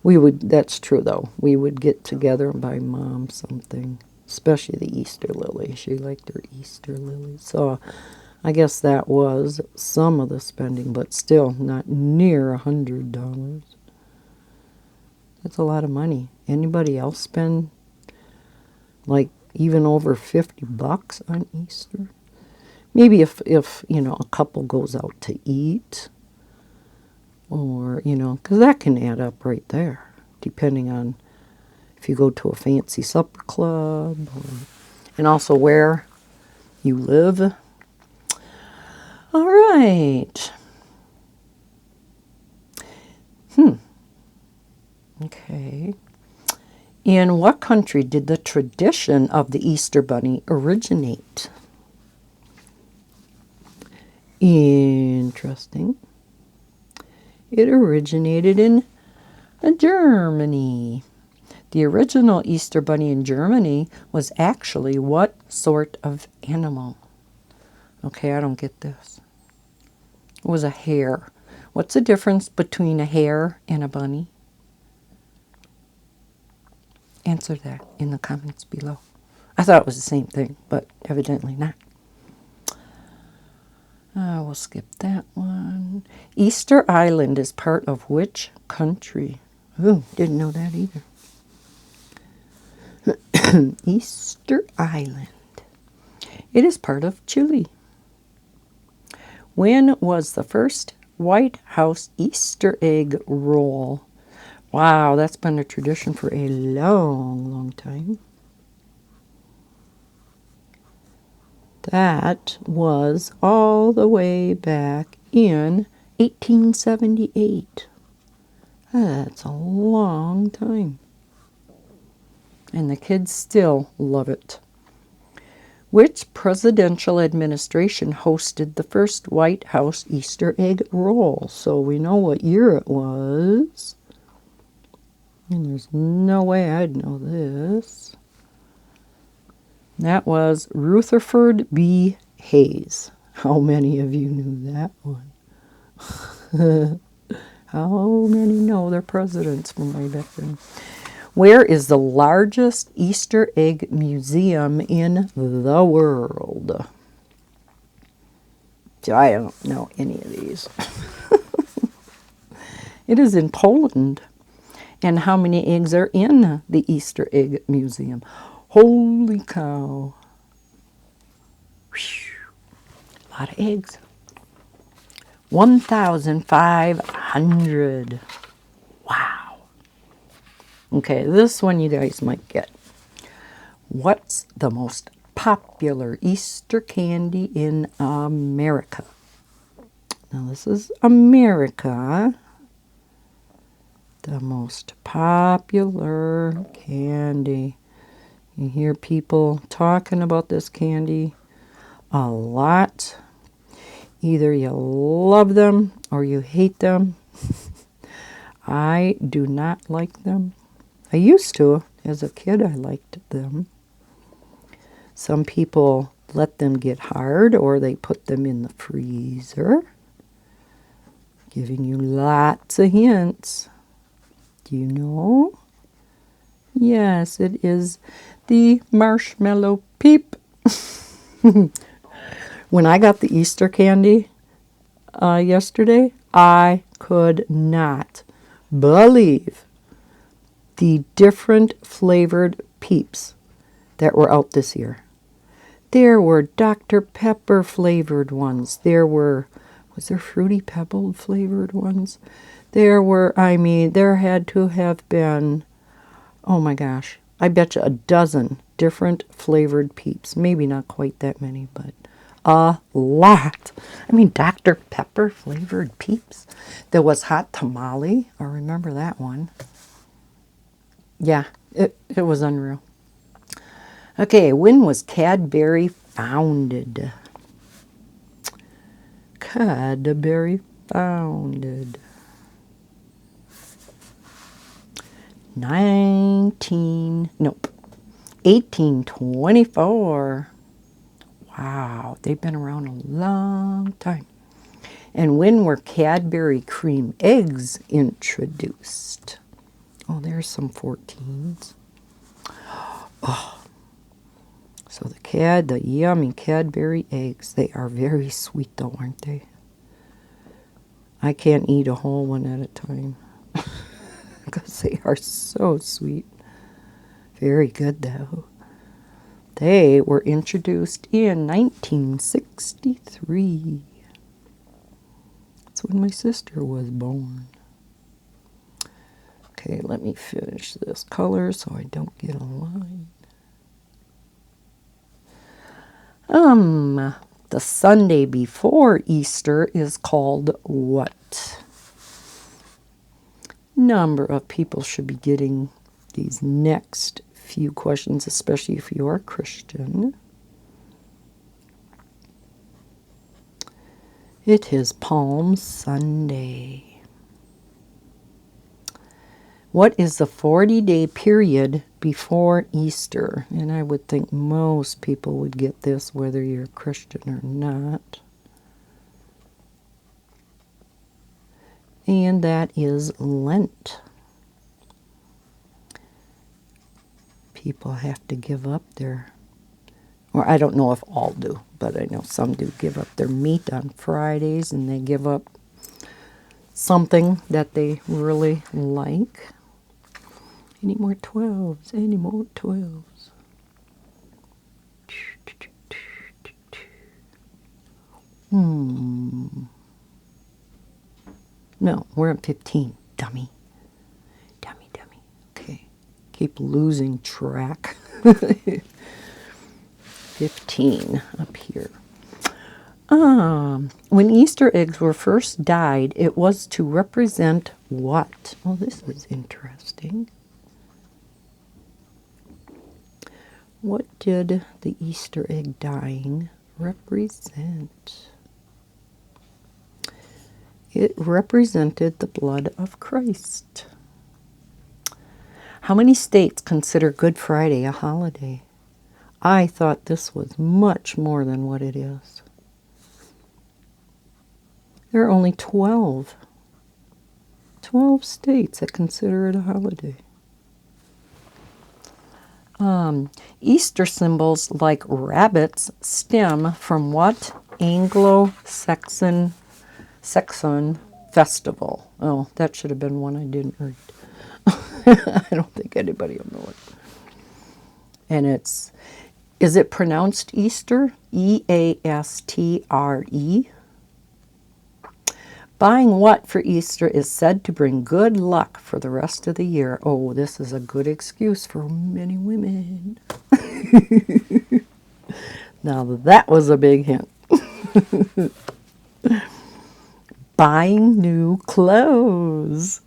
That's true though, we would get together and buy Mom something, especially the Easter lily. She liked her Easter lily. So I guess that was some of the spending, but still not near $100. That's a lot of money. Anybody else spend like even over $50 on Easter? Maybe if a couple goes out to eat, or because that can add up right there, depending on if you go to a fancy supper club, and also where you live. All right. Okay. In what country did the tradition of the Easter Bunny originate? Interesting. It originated in Germany. The original Easter Bunny in Germany was actually what sort of animal? Okay, I don't get this. It was a hare. What's the difference between a hare and a bunny? Answer that in the comments below. I thought it was the same thing, but evidently not. We'll skip that one. Easter Island is part of which country? Ooh, didn't know that either. Easter Island. It is part of Chile. When was the first White House Easter egg roll? Wow, that's been a tradition for a long, long time. That was all the way back in 1878. That's a long time. And the kids still love it. Which presidential administration hosted the first White House Easter egg roll? So we know what year it was. And there's no way I'd know this. That was Rutherford B. Hayes. How many of you knew that one? How many know their presidents from way back then? Where is the largest Easter egg museum in the world? I don't know any of these. It is in Poland. And how many eggs are in the Easter egg museum? Holy cow. Whew. A lot of eggs. 1,500. Wow. Okay, this one you guys might get. What's the most popular Easter candy in America? Now this is America. The most popular candy. You hear people talking about this candy a lot. Either you love them or you hate them. I do not like them. I used to. As a kid, I liked them. Some people let them get hard or they put them in the freezer. Giving you lots of hints. Do you know? Yes, it is the marshmallow peep. When I got the Easter candy yesterday, I could not believe the different flavored peeps that were out this year. There were Dr. Pepper flavored ones. Was there Fruity Pebble flavored ones? There had to have been, oh my gosh, I bet you a dozen different flavored peeps. Maybe not quite that many, but a lot. Dr. Pepper flavored peeps. There was hot tamale. I remember that one. Yeah, it was unreal. Okay, when was Cadbury founded? Cadbury founded. 1824. Wow, they've been around a long time. And when were Cadbury cream eggs introduced? Oh, there's some 14s. Oh, so the yummy Cadbury eggs. They are very sweet though, aren't they? I can't eat a whole one at a time because they are so sweet. Very good though. They were introduced in 1963. That's when my sister was born. Okay, let me finish this color so I don't get a line. The Sunday before Easter is called what? Number of people should be getting these next few questions, especially if you are Christian. It is Palm Sunday. What is the 40-day period before Easter, and I would think most people would get this whether you're a Christian or not. And that is Lent. People have to give up their, or I don't know if all do, but I know some do give up their meat on Fridays, and they give up something that they really like. Any more 12s? Any more 12s? No, we're at 15. Dummy. Dummy, dummy. Okay. Keep losing track. 15 up here. When Easter eggs were first dyed, it was to represent what? Oh, this is interesting. What did the Easter egg dyeing represent? It represented the blood of Christ. How many states consider Good Friday a holiday? I thought this was much more than what it is. There are only 12. 12 states that consider it a holiday. Easter symbols like rabbits stem from what Anglo-Saxon festival? Oh, that should have been one I didn't read. I don't think anybody will know it. And is it pronounced Easter? E-A-S-T-R-E? Buying what for Easter is said to bring good luck for the rest of the year. Oh, this is a good excuse for many women. Now that was a big hint. Buying new clothes.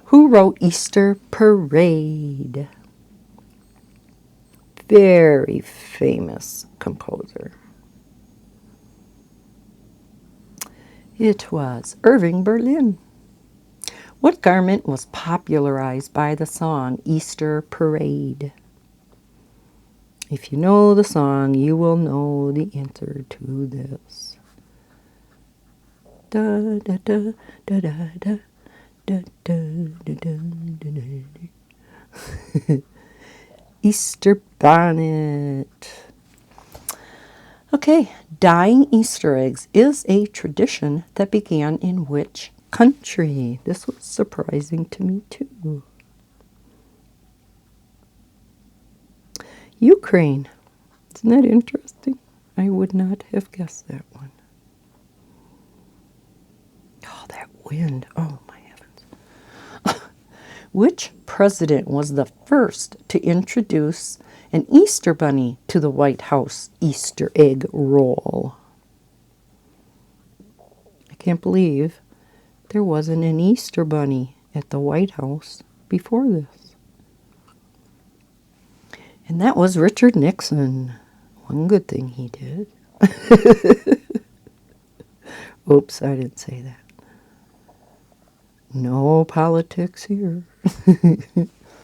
Who wrote Easter Parade? Very famous composer. It was Irving Berlin. What garment was popularized by the song Easter Parade? If you know the song, you will know the answer to this. Da da da da da da da da da da da. Easter bonnet. Okay, dyeing Easter eggs is a tradition that began in which country? This was surprising to me too. Ukraine. Isn't that interesting? I would not have guessed that one. Oh, that wind. Oh, my heavens. Which president was the first to introduce an Easter bunny to the White House Easter egg roll? I can't believe there wasn't an Easter bunny at the White House before this. And that was Richard Nixon. One good thing he did. Oops, I didn't say that. No politics here.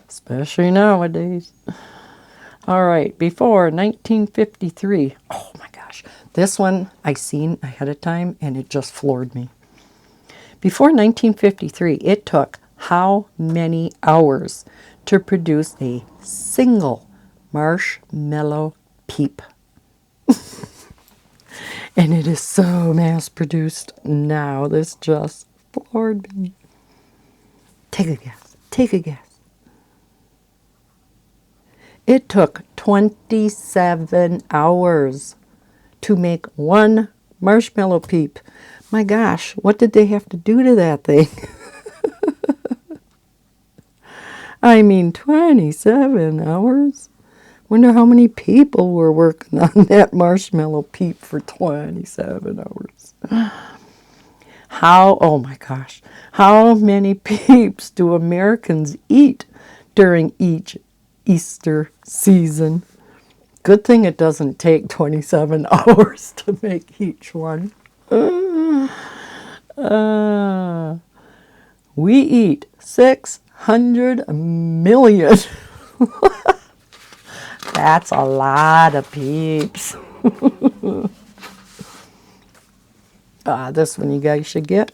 Especially nowadays. All right, before 1953. Oh my gosh. This one I seen ahead of time and it just floored me. Before 1953, it took how many hours to produce a single marshmallow peep? And it is so mass-produced now. This just floored me. Take a guess. Take a guess. It took 27 hours to make one marshmallow peep. My gosh, what did they have to do to that thing? I mean, 27 hours? Wonder how many people were working on that marshmallow peep for 27 hours. Oh my gosh, how many peeps do Americans eat during each Easter season? Good thing it doesn't take 27 hours to make each one. We eat 100 million. That's a lot of peeps. This one you guys should get.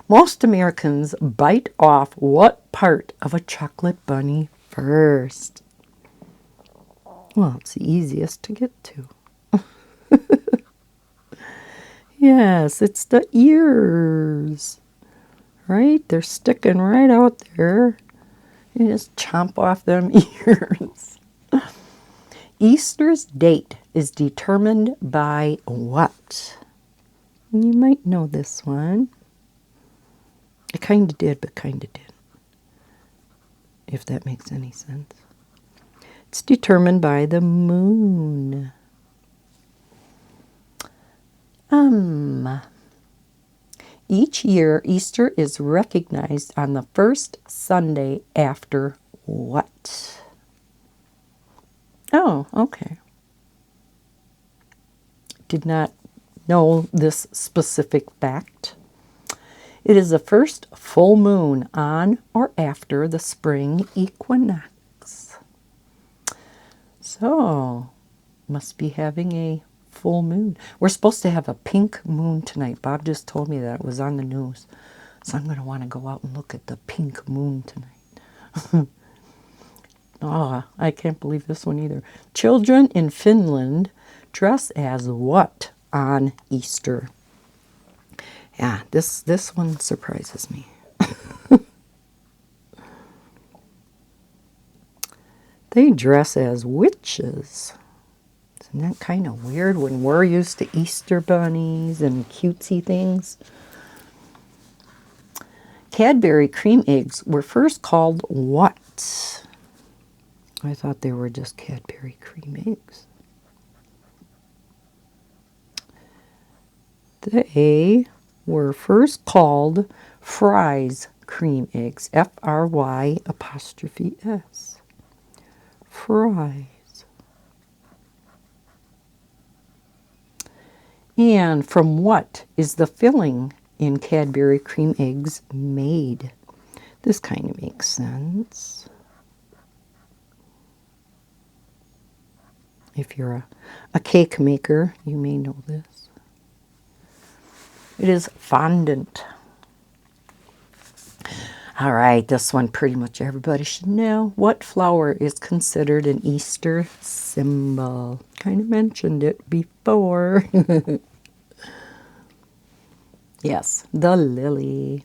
Most Americans bite off what part of a chocolate bunny first? Well, it's the easiest to get to. Yes, it's the ears. Right? They're sticking right out there. You just chomp off them ears. Easter's date is determined by what? You might know this one. I kind of did, but kind of didn't. If that makes any sense. It's determined by the moon. Each year, Easter is recognized on the first Sunday after what? Oh, okay. Did not know this specific fact. It is the first full moon on or after the spring equinox. So, must be having a full moon. We're supposed to have a pink moon tonight. Bob just told me that it was on the news. So I'm going to want to go out and look at the pink moon tonight. Oh, I can't believe this one either. Children in Finland dress as what on Easter? Yeah, this one surprises me. They dress as witches. Isn't that kind of weird when we're used to Easter bunnies and cutesy things? Cadbury cream eggs were first called what? I thought they were just Cadbury cream eggs. They were first called Fry's cream eggs. F-R-Y apostrophe S. Fry's. And from what is the filling in Cadbury cream eggs made? This kind of makes sense. If you're a cake maker, you may know this. It is fondant. All right, this one pretty much everybody should know. What flower is considered an Easter symbol? Kind of mentioned it before. Yes, the lily.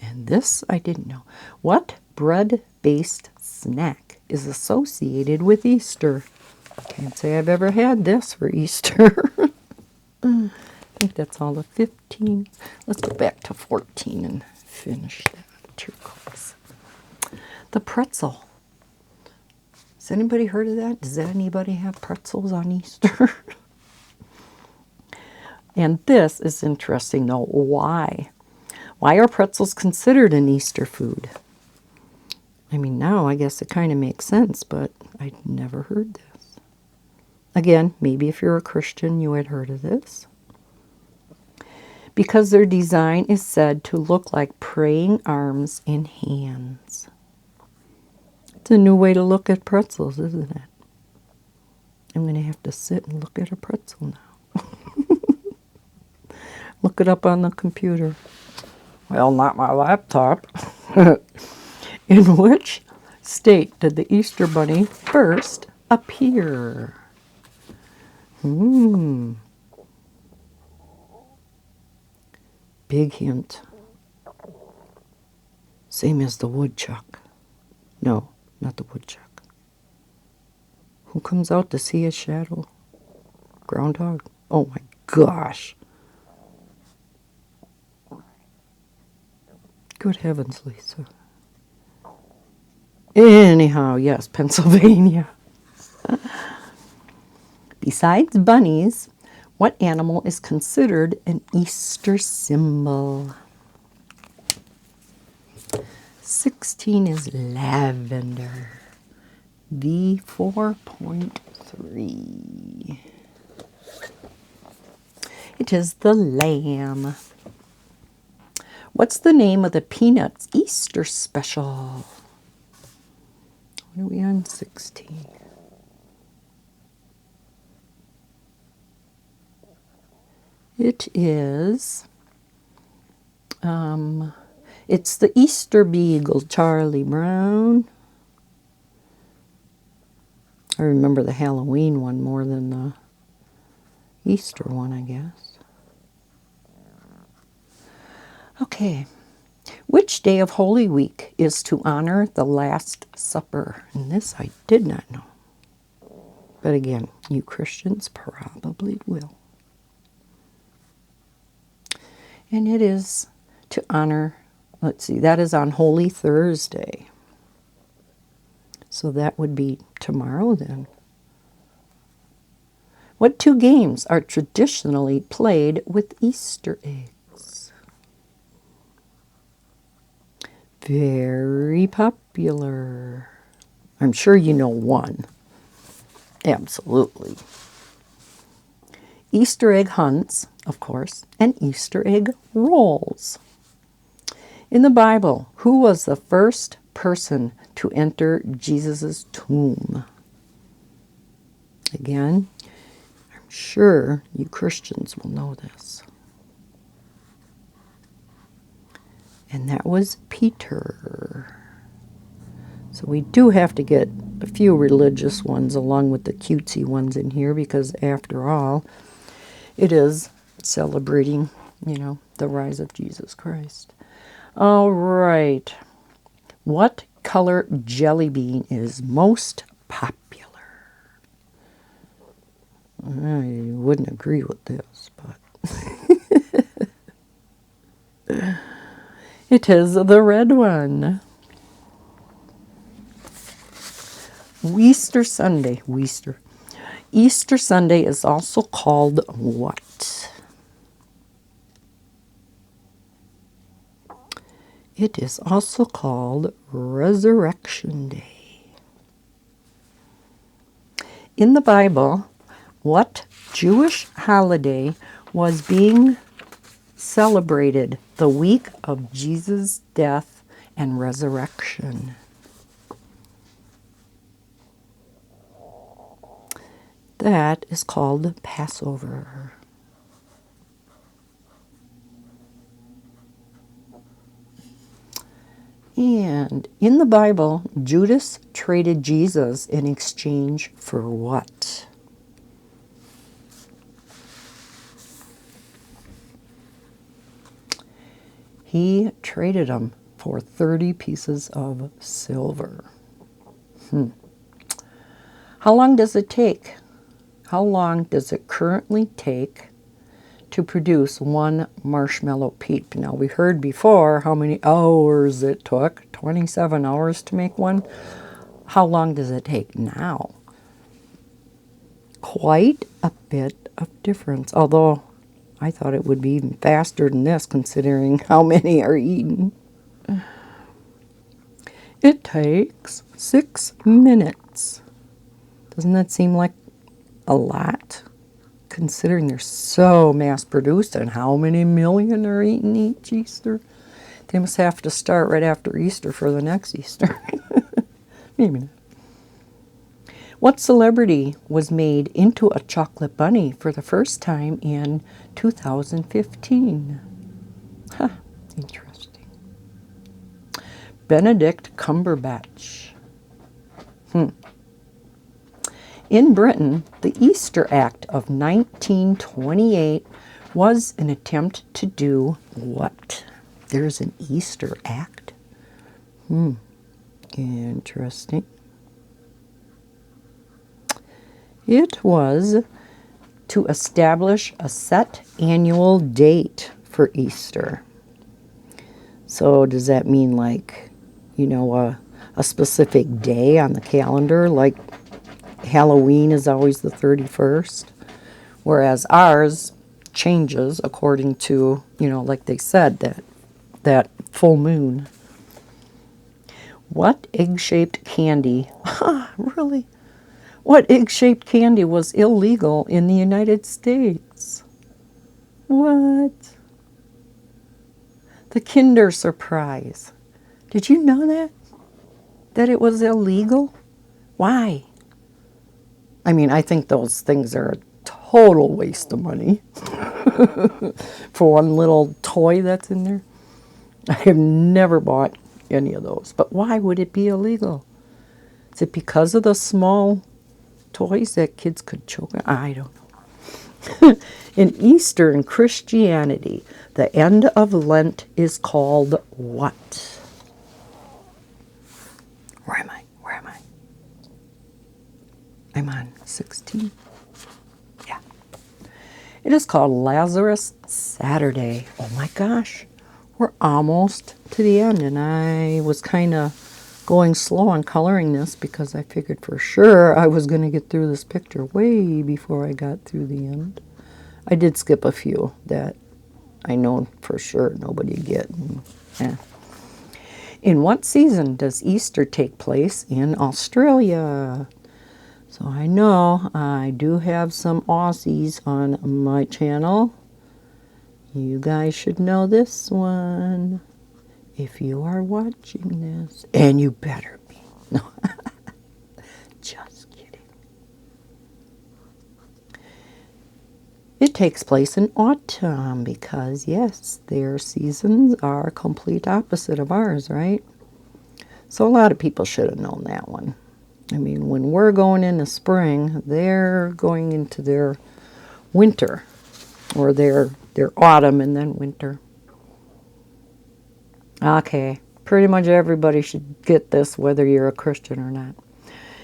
And this I didn't know. What bread-based snack is associated with Easter? Can't say I've ever had this for Easter. I think that's all of 15. Let's go back to 14 and finish that turquoise. The pretzel. Has anybody heard of that? Does anybody have pretzels on Easter? And this is interesting, though. Why? Why are pretzels considered an Easter food? I mean, now I guess it kind of makes sense, but I'd never heard this. Again, maybe if you're a Christian, you had heard of this. Because their design is said to look like praying arms and hands. It's a new way to look at pretzels, isn't it? I'm going to have to sit and look at a pretzel now. Look it up on the computer. Well, not my laptop. In which state did the Easter Bunny first appear? Big hint. Same as the woodchuck. No, not the woodchuck. Who comes out to see a shadow? Groundhog. Oh my gosh. Good heavens, Lisa. Anyhow, yes, Pennsylvania. Besides bunnies, what animal is considered an Easter symbol? 16 is lavender. V4.3. It is the lamb. What's the name of the Peanuts Easter special? What are we on? 16. It is, it's the Easter Beagle, Charlie Brown. I remember the Halloween one more than the Easter one, I guess. Okay. Which day of Holy Week is to honor the Last Supper? And this I did not know. But again, you Christians probably will. And it is to honor, let's see, that is on Holy Thursday. So that would be tomorrow then. What two games are traditionally played with Easter eggs? Very popular. I'm sure you know one. Absolutely. Easter egg hunts, of course, and Easter egg rolls. In the Bible, who was the first person to enter Jesus' tomb? Again, I'm sure you Christians will know this. And that was Peter. So we do have to get a few religious ones along with the cutesy ones in here because after all, it is celebrating, the rise of Jesus Christ. All right. What color jelly bean is most popular? I wouldn't agree with this, but it is the red one. Easter Sunday is also called what? It is also called Resurrection Day. In the Bible, what Jewish holiday was being celebrated the week of Jesus' death and resurrection? That is called Passover. And in the Bible, Judas traded Jesus in exchange for what? He traded him for 30 pieces of silver. How long does it take? How long does it currently take to produce one marshmallow peep? Now, we heard before how many hours it took, 27 hours to make one. How long does it take now? Quite a bit of difference, although I thought it would be even faster than this considering how many are eaten. It takes 6 minutes. Doesn't that seem like a lot? Considering they're so mass-produced and how many million are eaten each Easter. They must have to start right after Easter for the next Easter. Maybe not. What celebrity was made into a chocolate bunny for the first time in 2015? Interesting. Benedict Cumberbatch. In Britain, the Easter Act of 1928 was an attempt to do what? There's an Easter Act? Interesting. It was to establish a set annual date for Easter. So does that mean like, a specific day on the calendar? Like Halloween is always the 31st, whereas ours changes according to, like they said, that full moon. What egg-shaped candy, really? What egg-shaped candy was illegal in the United States? What? The Kinder Surprise. Did you know that? That it was illegal? Why? I mean, I think those things are a total waste of money for one little toy that's in there. I have never bought any of those. But why would it be illegal? Is it because of the small toys that kids could choke on? I don't know. In Eastern Christianity, the end of Lent is called what? Where am I? Where am I? I'm on 16. Yeah. It is called Lazarus Saturday. Oh my gosh. We're almost to the end, and I was kind of going slow on coloring this because I figured for sure I was going to get through this picture way before I got through the end. I did skip a few that I know for sure nobody would get. In what season does Easter take place in Australia? So I know I do have some Aussies on my channel. You guys should know this one if you are watching this. And you better be. No, just kidding. It takes place in autumn because, yes, their seasons are complete opposite of ours, right? So a lot of people should have known that one. I mean, when we're going into spring, they're going into their winter, or their autumn and then winter. Okay, pretty much everybody should get this, whether you're a Christian or not.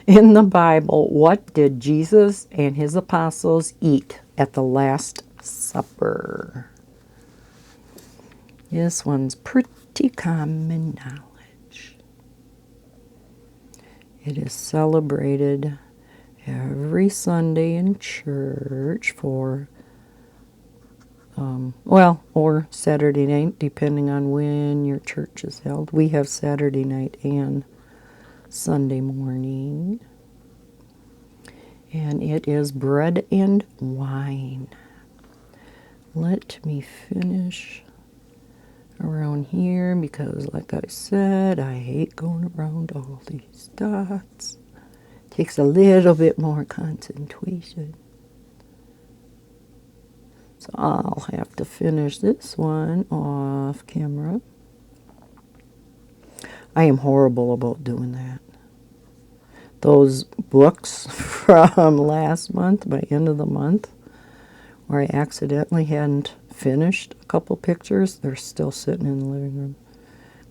In the Bible, what did Jesus and his apostles eat at the Last Supper? This one's pretty common knowledge. It is celebrated every Sunday in church for, or Saturday night, depending on when your church is held. We have Saturday night and Sunday morning. And it is bread and wine. Let me finish around here because, like I said, I hate going around all these dots. Takes a little bit more concentration. So I'll have to finish this one off camera. I am horrible about doing that. Those books from last month, by end of the month, where I accidentally hadn't finished a couple pictures, they're still sitting in the living room.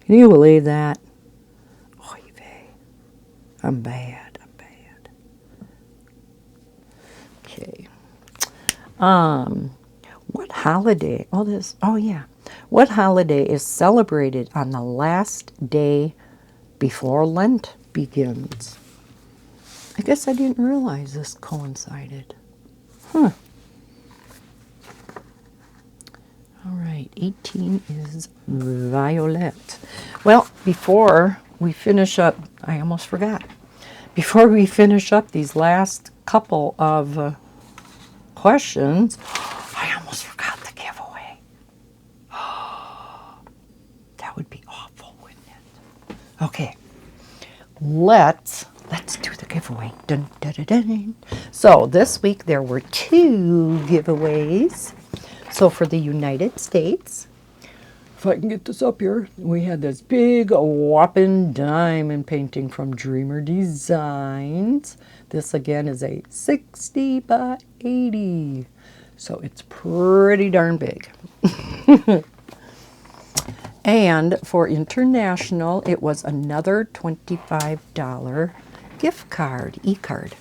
Can you believe that? Oy vey. I'm bad. Okay. What holiday? What holiday is celebrated on the last day before Lent begins? I guess I didn't realize this coincided. Huh. All right, 18 is violet. Well, before we finish up, I almost forgot. Before we finish up these last couple of questions, I almost forgot the giveaway. That would be awful, wouldn't it? Okay, let's do the giveaway. Dun, dun, dun, dun. So this week there were 2 giveaways. So for the United States, if I can get this up here, we had this big whopping diamond painting from Dreamer Designs. This again is a 60 by 80. So it's pretty darn big. And for international, it was another $25 gift card, e-card.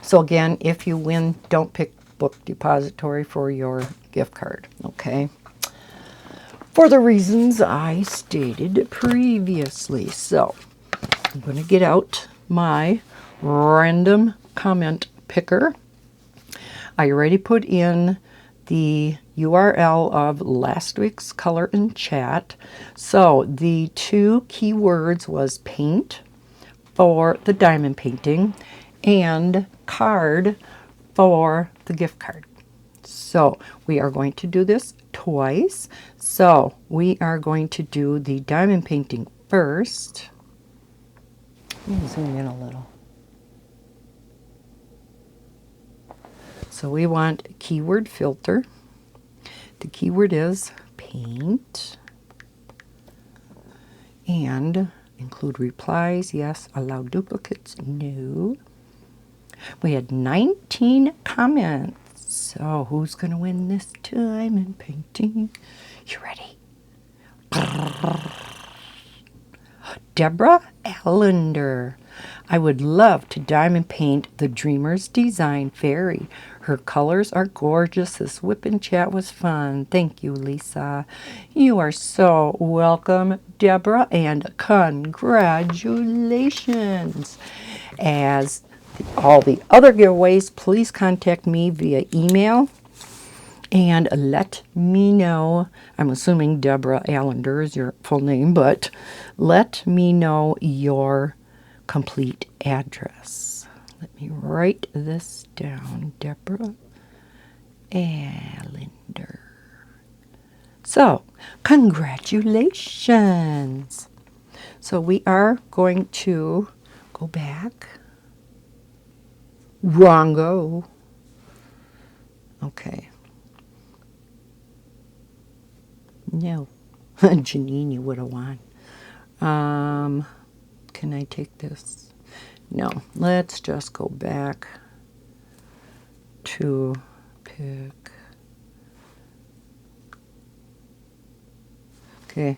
So again, if you win, don't pick Book Depository for your gift card, okay? For the reasons I stated previously. So I'm going to get out my random comment picker. I already put in the URL of last week's color and chat. So the 2 keywords was paint for the diamond painting and card for the gift card. So we are going to do this twice. So we are going to do the diamond painting first. Let me zoom in a little. So we want a keyword filter. The keyword is paint. And include replies, yes. Allow duplicates, no. We had 19 comments. So who's going to win this diamond painting? You ready? Deborah Allender. I would love to diamond paint the Dreamer's Design Fairy. Her colors are gorgeous. This whip and chat was fun. Thank you, Lisa. You are so welcome, Deborah, and congratulations. As all the other giveaways, please contact me via email and let me know. I'm assuming Deborah Allender is your full name, but let me know your complete address. Let me write this down. Deborah Allender. So, congratulations. So we are going to go back. Wrongo. Okay. No. Janine, you would have won. Can I take this? No. Let's just go back to pick. Okay.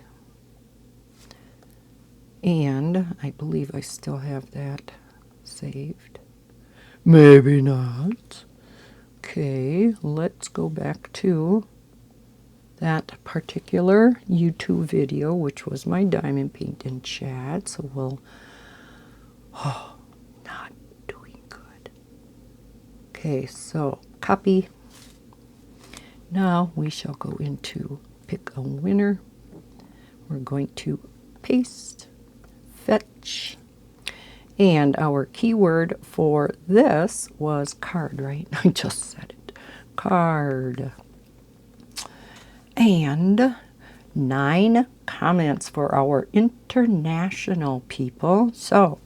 And I believe I still have that saved. Maybe not. Okay, let's go back to that particular YouTube video, which was my diamond paint and chat. So we'll, not doing good. Okay, so copy. Now we shall go into pick a winner. We're going to paste, fetch, and our keyword for this was card, right? I just said it. Card. And 9 comments for our international people. So,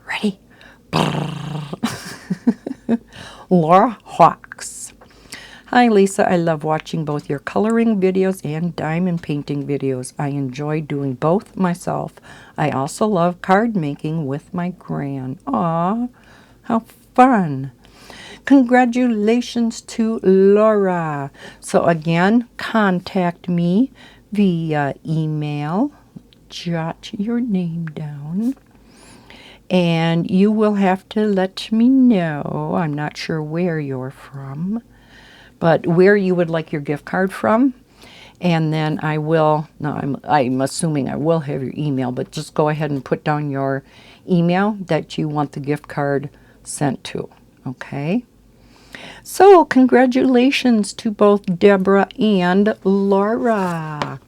ready? Laura Hawks. Hi, Lisa. I love watching both your coloring videos and diamond painting videos. I enjoy doing both myself. I also love card making with my gran. Aw, how fun. Congratulations to Laura. So again, contact me via email. Jot your name down. And you will have to let me know. I'm not sure where you're from, but where you would like your gift card from. And then I will, no, I'm assuming I will have your email, but just go ahead and put down your email that you want the gift card sent to. Okay? So, congratulations to both Deborah and Laura.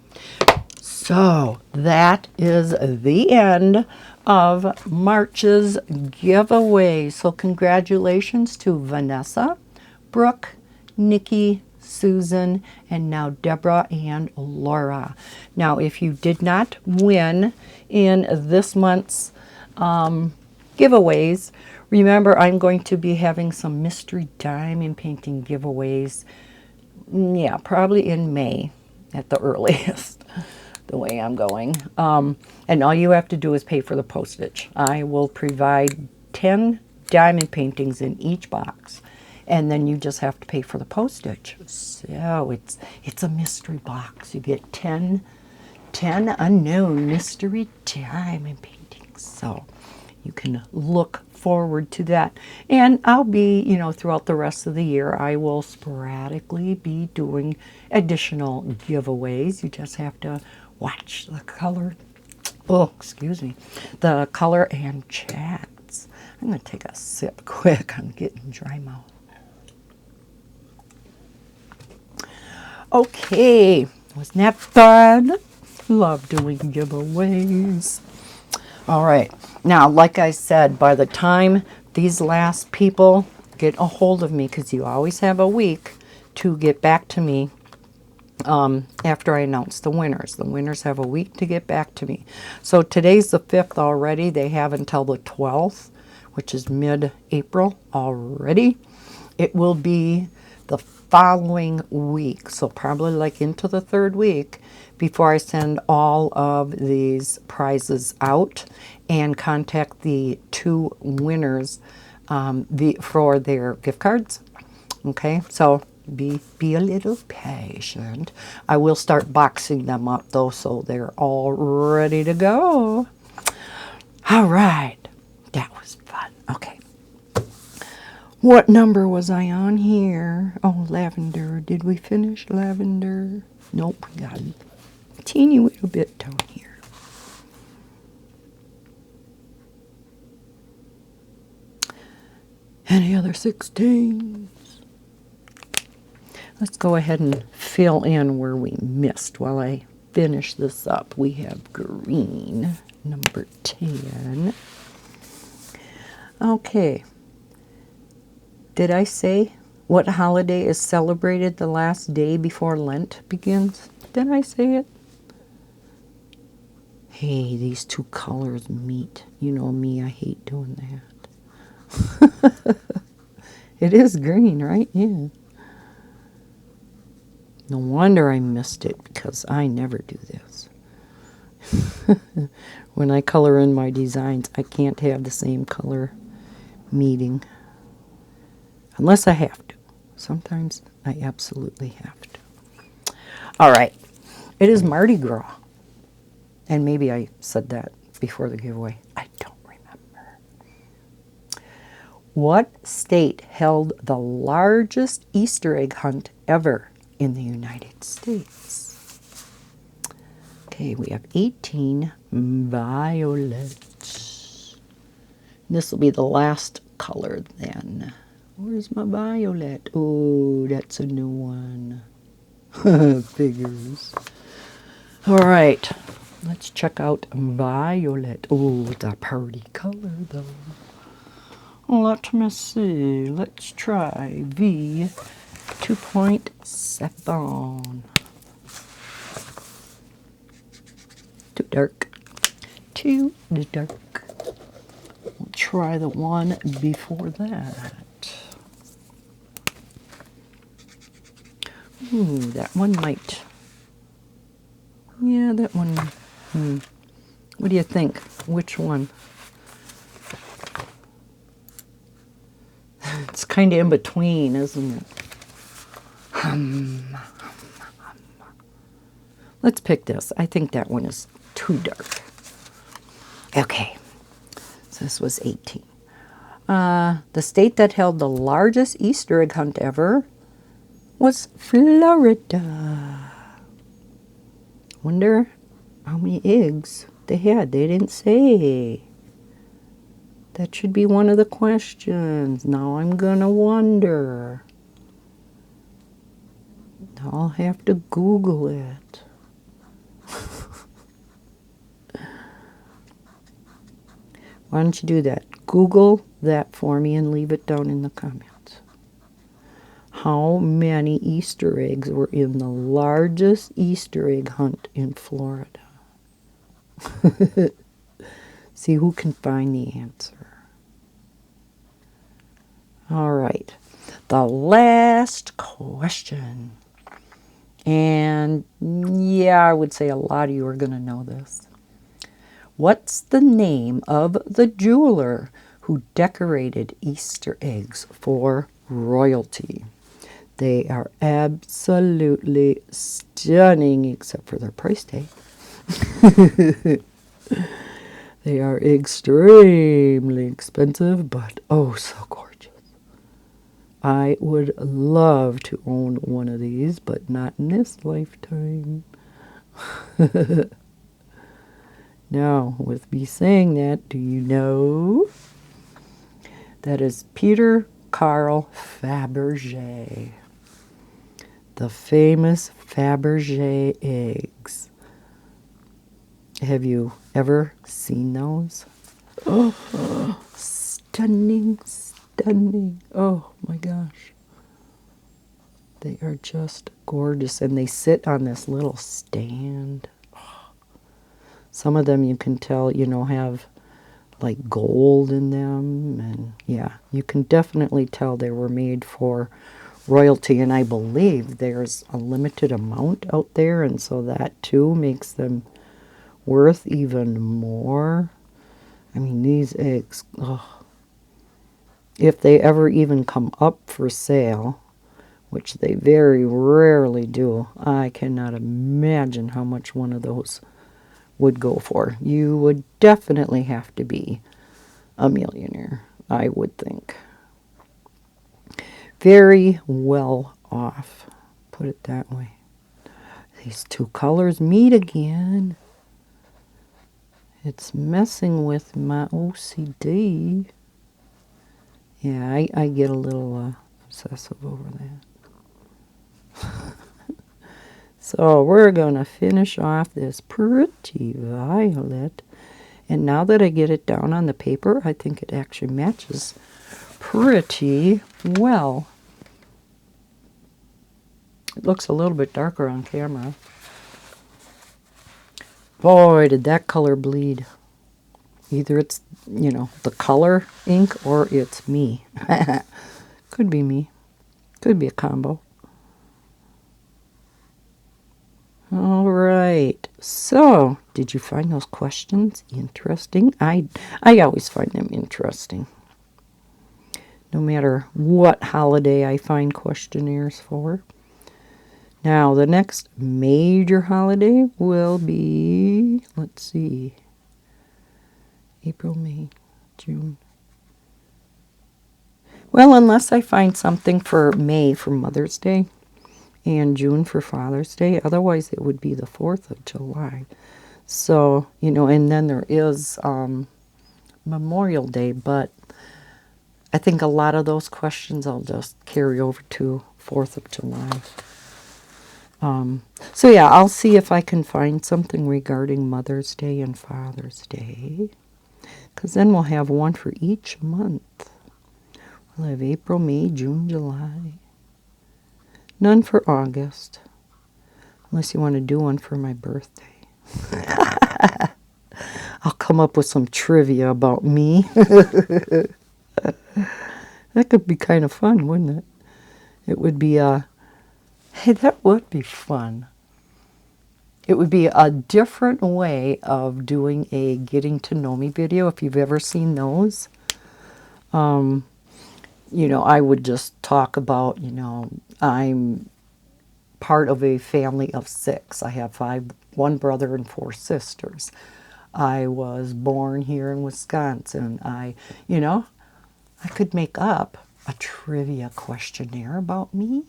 So, that is the end of March's giveaway. So, congratulations to Vanessa, Brooke, Nikki, Susan, and now Deborah and Laura. Now, if you did not win in this month's giveaways, remember, I'm going to be having some mystery diamond painting giveaways. Yeah, probably in May at the earliest, the way I'm going. And all you have to do is pay for the postage. I will provide 10 diamond paintings in each box, and then you just have to pay for the postage. So it's a mystery box. You get 10 unknown mystery diamond paintings. So you can look forward to that. And I'll be, throughout the rest of the year, I will sporadically be doing additional giveaways. You just have to watch the color. Oh, excuse me. The color and chats. I'm going to take a sip quick. I'm getting dry mouth. Okay. Wasn't that fun? Love doing giveaways. All right. Now, like I said, by the time these last people get a hold of me, because you always have a week to get back to me after I announce the winners. The winners have a week to get back to me. So today's the 5th already. They have until the 12th, which is mid-April already. It will be the following week, so probably like into the 3rd week, before I send all of these prizes out and contact the 2 winners for their gift cards. Okay, so be a little patient. I will start boxing them up though, so they're all ready to go. All right, that was fun. Okay. What number was I on here? Oh, lavender. Did we finish lavender? Nope, we got a teeny little bit down here. Any other 16s? Let's go ahead and fill in where we missed while I finish this up. We have green, number 10. Okay. Did I say what holiday is celebrated the last day before Lent begins? Did I say it? Hey, these 2 colors meet. You know me, I hate doing that. It is green, right? Yeah. No wonder I missed it, because I never do this. When I color in my designs, I can't have the same color meeting. Unless I have to. Sometimes I absolutely have to. All right. It is Mardi Gras. And maybe I said that before the giveaway. I don't remember. What state held the largest Easter egg hunt ever in the United States? Okay, we have 18 violet. This will be the last color then. Where's my violet? Oh, that's a new one. Figures. All right, let's check out violet. Oh, it's a pretty color though. Let me see. Let's try V 2.7. Too dark. Too dark. We'll try the one before that. Ooh, that one might. Yeah, that one. What do you think? Which one? It's kind of in between, isn't it? Let's pick this. I think that one is too dark. Okay. So this was 18. The state that held the largest Easter egg hunt ever was Florida. Wonder how many eggs they had. They didn't say. That should be one of the questions. Now I'm gonna wonder. I'll have to Google it. Why don't you do that? Google that for me and leave it down in the comments. How many Easter eggs were in the largest Easter egg hunt in Florida? See who can find the answer. All right. The last question. And yeah, I would say a lot of you are going to know this. What's the name of the jeweler who decorated Easter eggs for royalty? They are absolutely stunning, except for their price tag. They are extremely expensive, but oh so gorgeous. I would love to own one of these, but not in this lifetime. Now, with me saying that, do you know? That is Peter Carl Fabergé. The famous Fabergé eggs. Have you ever seen those? Oh, stunning, stunning. Oh my gosh. They are just gorgeous, and they sit on this little stand. Some of them you can tell, you know, have like gold in them, and yeah, you can definitely tell they were made for royalty, and I believe there's a limited amount out there, and so that too makes them worth even more. I mean, these eggs, oh, if they ever even come up for sale, which they very rarely do, I cannot imagine how much one of those would go for. You would definitely have to be a millionaire, I would think. Very well off, put it that way. These two colors meet again. It's messing with my OCD. Yeah, I get a little obsessive over that. So we're going to finish off this pretty violet. And now that I get it down on the paper, I think it actually matches pretty well. It looks a little bit darker on camera. Boy, did that color bleed. Either it's, you know, the color ink or it's me. Could be me. Could be a combo. All right. So, did you find those questions interesting? I always find them interesting. No matter what holiday I find questionnaires for. Now, the next major holiday will be, let's see, April, May, June. Well, unless I find something for May for Mother's Day and June for Father's Day. Otherwise, it would be the 4th of July. So, you know, and then there is Memorial Day, but I think a lot of those questions I'll just carry over to 4th of July. So yeah, I'll see if I can find something regarding Mother's Day and Father's Day, because then we'll have one for each month. We'll have April, May, June, July. None for August, unless you want to do one for my birthday. I'll come up with some trivia about me. That could be kind of fun, wouldn't it? It would be hey, that would be fun. It would be a different way of doing a getting to know me video, if you've ever seen those. You know, I would just talk about, you know, I'm part of a family of 6. I have 1 brother and 4 sisters. I was born here in Wisconsin. You know, I could make up a trivia questionnaire about me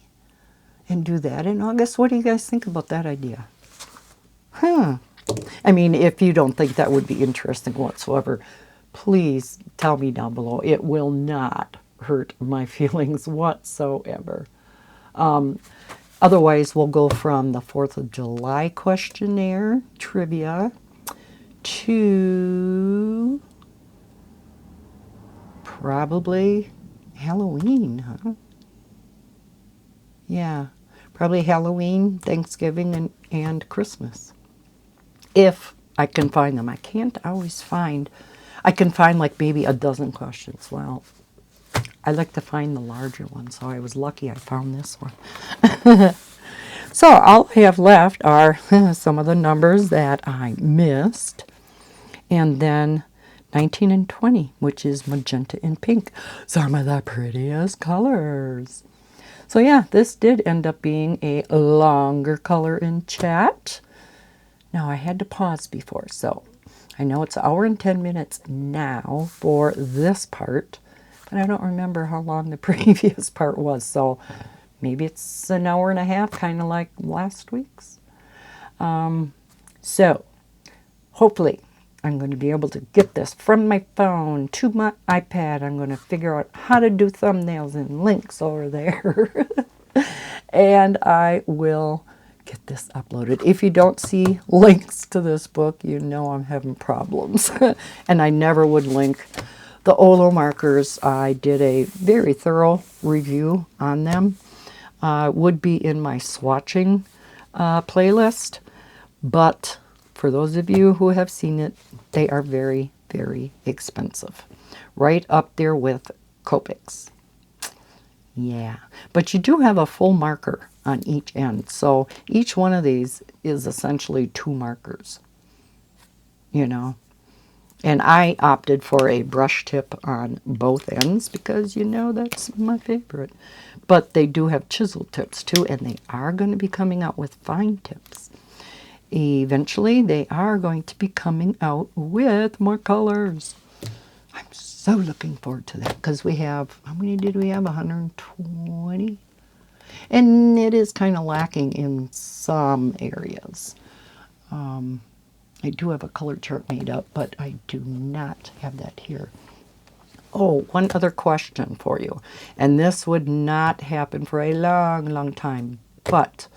and do that in August. What do you guys think about that idea? I mean, if you don't think that would be interesting whatsoever, please tell me down below. It will not hurt my feelings whatsoever. Otherwise, we'll go from the 4th of July questionnaire, trivia, to probably Halloween, huh? Yeah, probably Halloween, Thanksgiving, and Christmas. If I can find them. I can't always find. I can find like maybe a dozen questions. Well, I like to find the larger ones, so I was lucky I found this one. So all I have left are some of the numbers that I missed, and then 19 and 20, which is magenta and pink. Some of the prettiest colors. So yeah, this did end up being a longer color in chat. Now I had to pause before, so I know it's 1 hour and 10 minutes now for this part, but I don't remember how long the previous part was, so maybe it's 1.5 hours, kind of like last week's. So hopefully I'm going to be able to get this from my phone to my iPad. I'm going to figure out how to do thumbnails and links over there. And I will get this uploaded. If you don't see links to this book, you know I'm having problems. And I never would link the Olo markers. I did a very thorough review on them. would be in my swatching playlist. But for those of you who have seen it, they are very, very expensive. Right up there with Copics. Yeah, but you do have a full marker on each end. So each one of these is essentially 2 markers, you know. And I opted for a brush tip on both ends because, you know, that's my favorite. But they do have chisel tips too, and they are going to be coming out with fine tips. Eventually, they are going to be coming out with more colors. I'm so looking forward to that because we have, how many did we have? 120? And it is kind of lacking in some areas. I do have a color chart made up, but I do not have that here. Oh, one other question for you. And this would not happen for a long, long time, but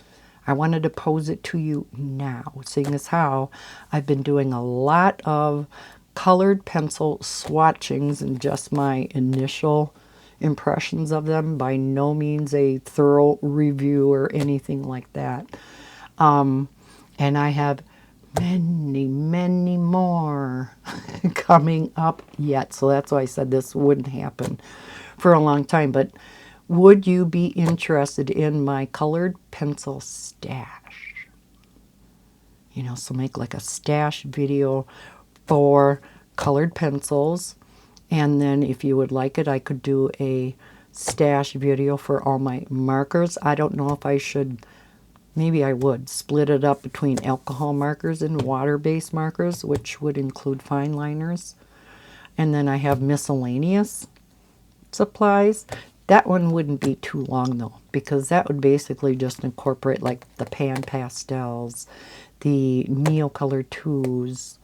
I wanted to pose it to you now, seeing as how I've been doing a lot of colored pencil swatchings and just my initial impressions of them. By no means a thorough review or anything like that. And I have many, many more coming up yet. So that's why I said this wouldn't happen for a long time. But would you be interested in my colored pencil stash? You know, so make like a stash video for colored pencils. And then if you would like it, I could do a stash video for all my markers. I don't know if I should, maybe I would split it up between alcohol markers and water-based markers, which would include fine liners. And then I have miscellaneous supplies. That one wouldn't be too long though, because that would basically just incorporate like the pan pastels, the Neocolor 2s.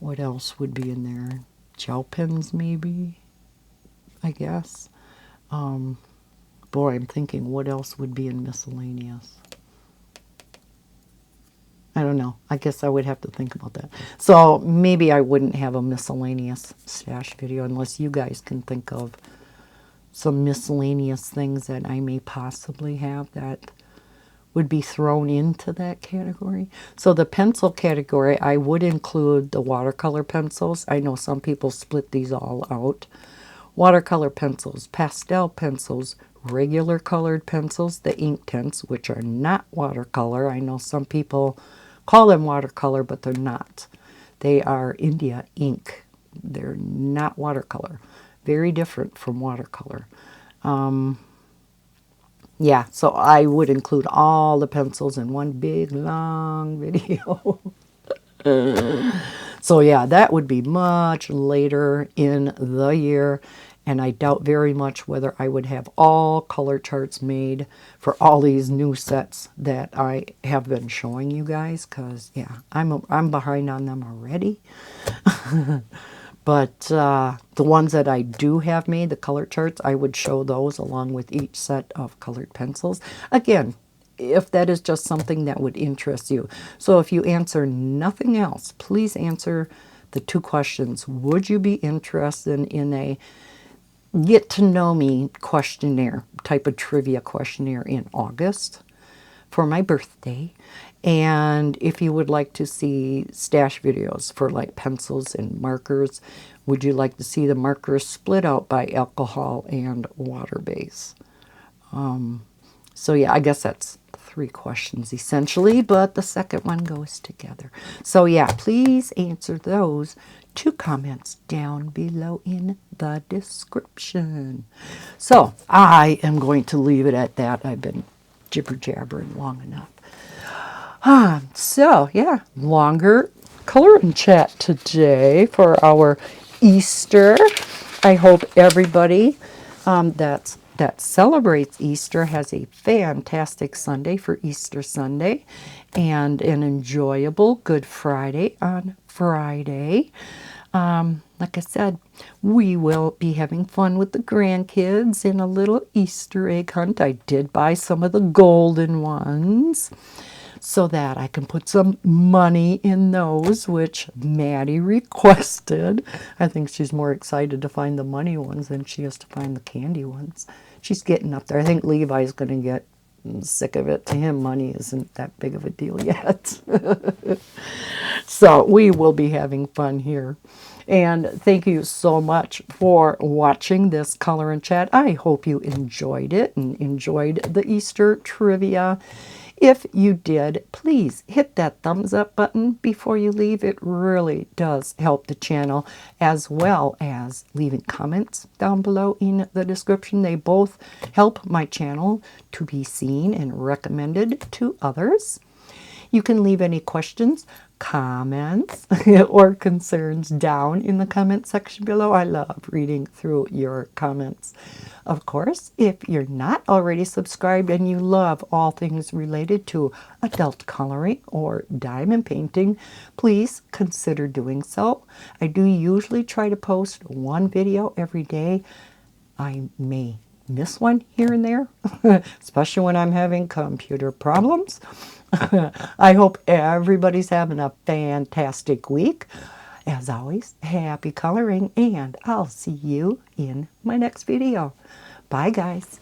What else would be in there? Gel pens maybe, I guess. Boy, I'm thinking what else would be in miscellaneous. I don't know. I guess I would have to think about that. So maybe I wouldn't have a miscellaneous stash video unless you guys can think of some miscellaneous things that I may possibly have that would be thrown into that category. So the pencil category, I would include the watercolor pencils. I know some people split these all out. Watercolor pencils, pastel pencils, regular colored pencils, the ink tints, which are not watercolor. I know some people call them watercolor, but they're not. They are India ink. They're not watercolor. Very different from watercolor. Yeah, so I would include all the pencils in one big long video. So yeah, that would be much later in the year, and I doubt very much whether I would have all color charts made for all these new sets that I have been showing you guys, because yeah, I'm behind on them already. But the ones that I do have made, the color charts, I would show those along with each set of colored pencils. Again, if that is just something that would interest you. So if you answer nothing else, please answer the 2 questions. Would you be interested in a get to know me questionnaire, type of trivia questionnaire in August for my birthday? And if you would like to see stash videos for like pencils and markers, would you like to see the markers split out by alcohol and water base? So yeah, I guess that's 3 questions essentially, but the second one goes together. So yeah, please answer those 2 comments down below in the description. So I am going to leave it at that. I've been jibber-jabbering long enough. So yeah, longer coloring chat today for our Easter. I hope everybody that celebrates Easter has a fantastic Sunday for Easter Sunday and an enjoyable Good Friday on Friday. Like I said, we will be having fun with the grandkids in a little Easter egg hunt. I did buy some of the golden ones so that I can put some money in those, which Maddie requested. I think she's more excited to find the money ones than she is to find the candy ones. She's getting up there. I think Levi's going to get I'm sick of it. To him, money isn't that big of a deal yet. So we will be having fun here. And thank you so much for watching this Color and Chat. I hope you enjoyed it and enjoyed the Easter trivia. If you did, please hit that thumbs up button before you leave. It really does help the channel, as well as leaving comments down below in the description. They both help my channel to be seen and recommended to others. You can leave any questions, comments, or concerns down in the comment section below. I love reading through your comments. Of course, if you're not already subscribed and you love all things related to adult coloring or diamond painting, please consider doing so. I do usually try to post one video every day. I may miss one here and there, especially when I'm having computer problems. I hope everybody's having a fantastic week. As always, happy coloring, and I'll see you in my next video. Bye, guys.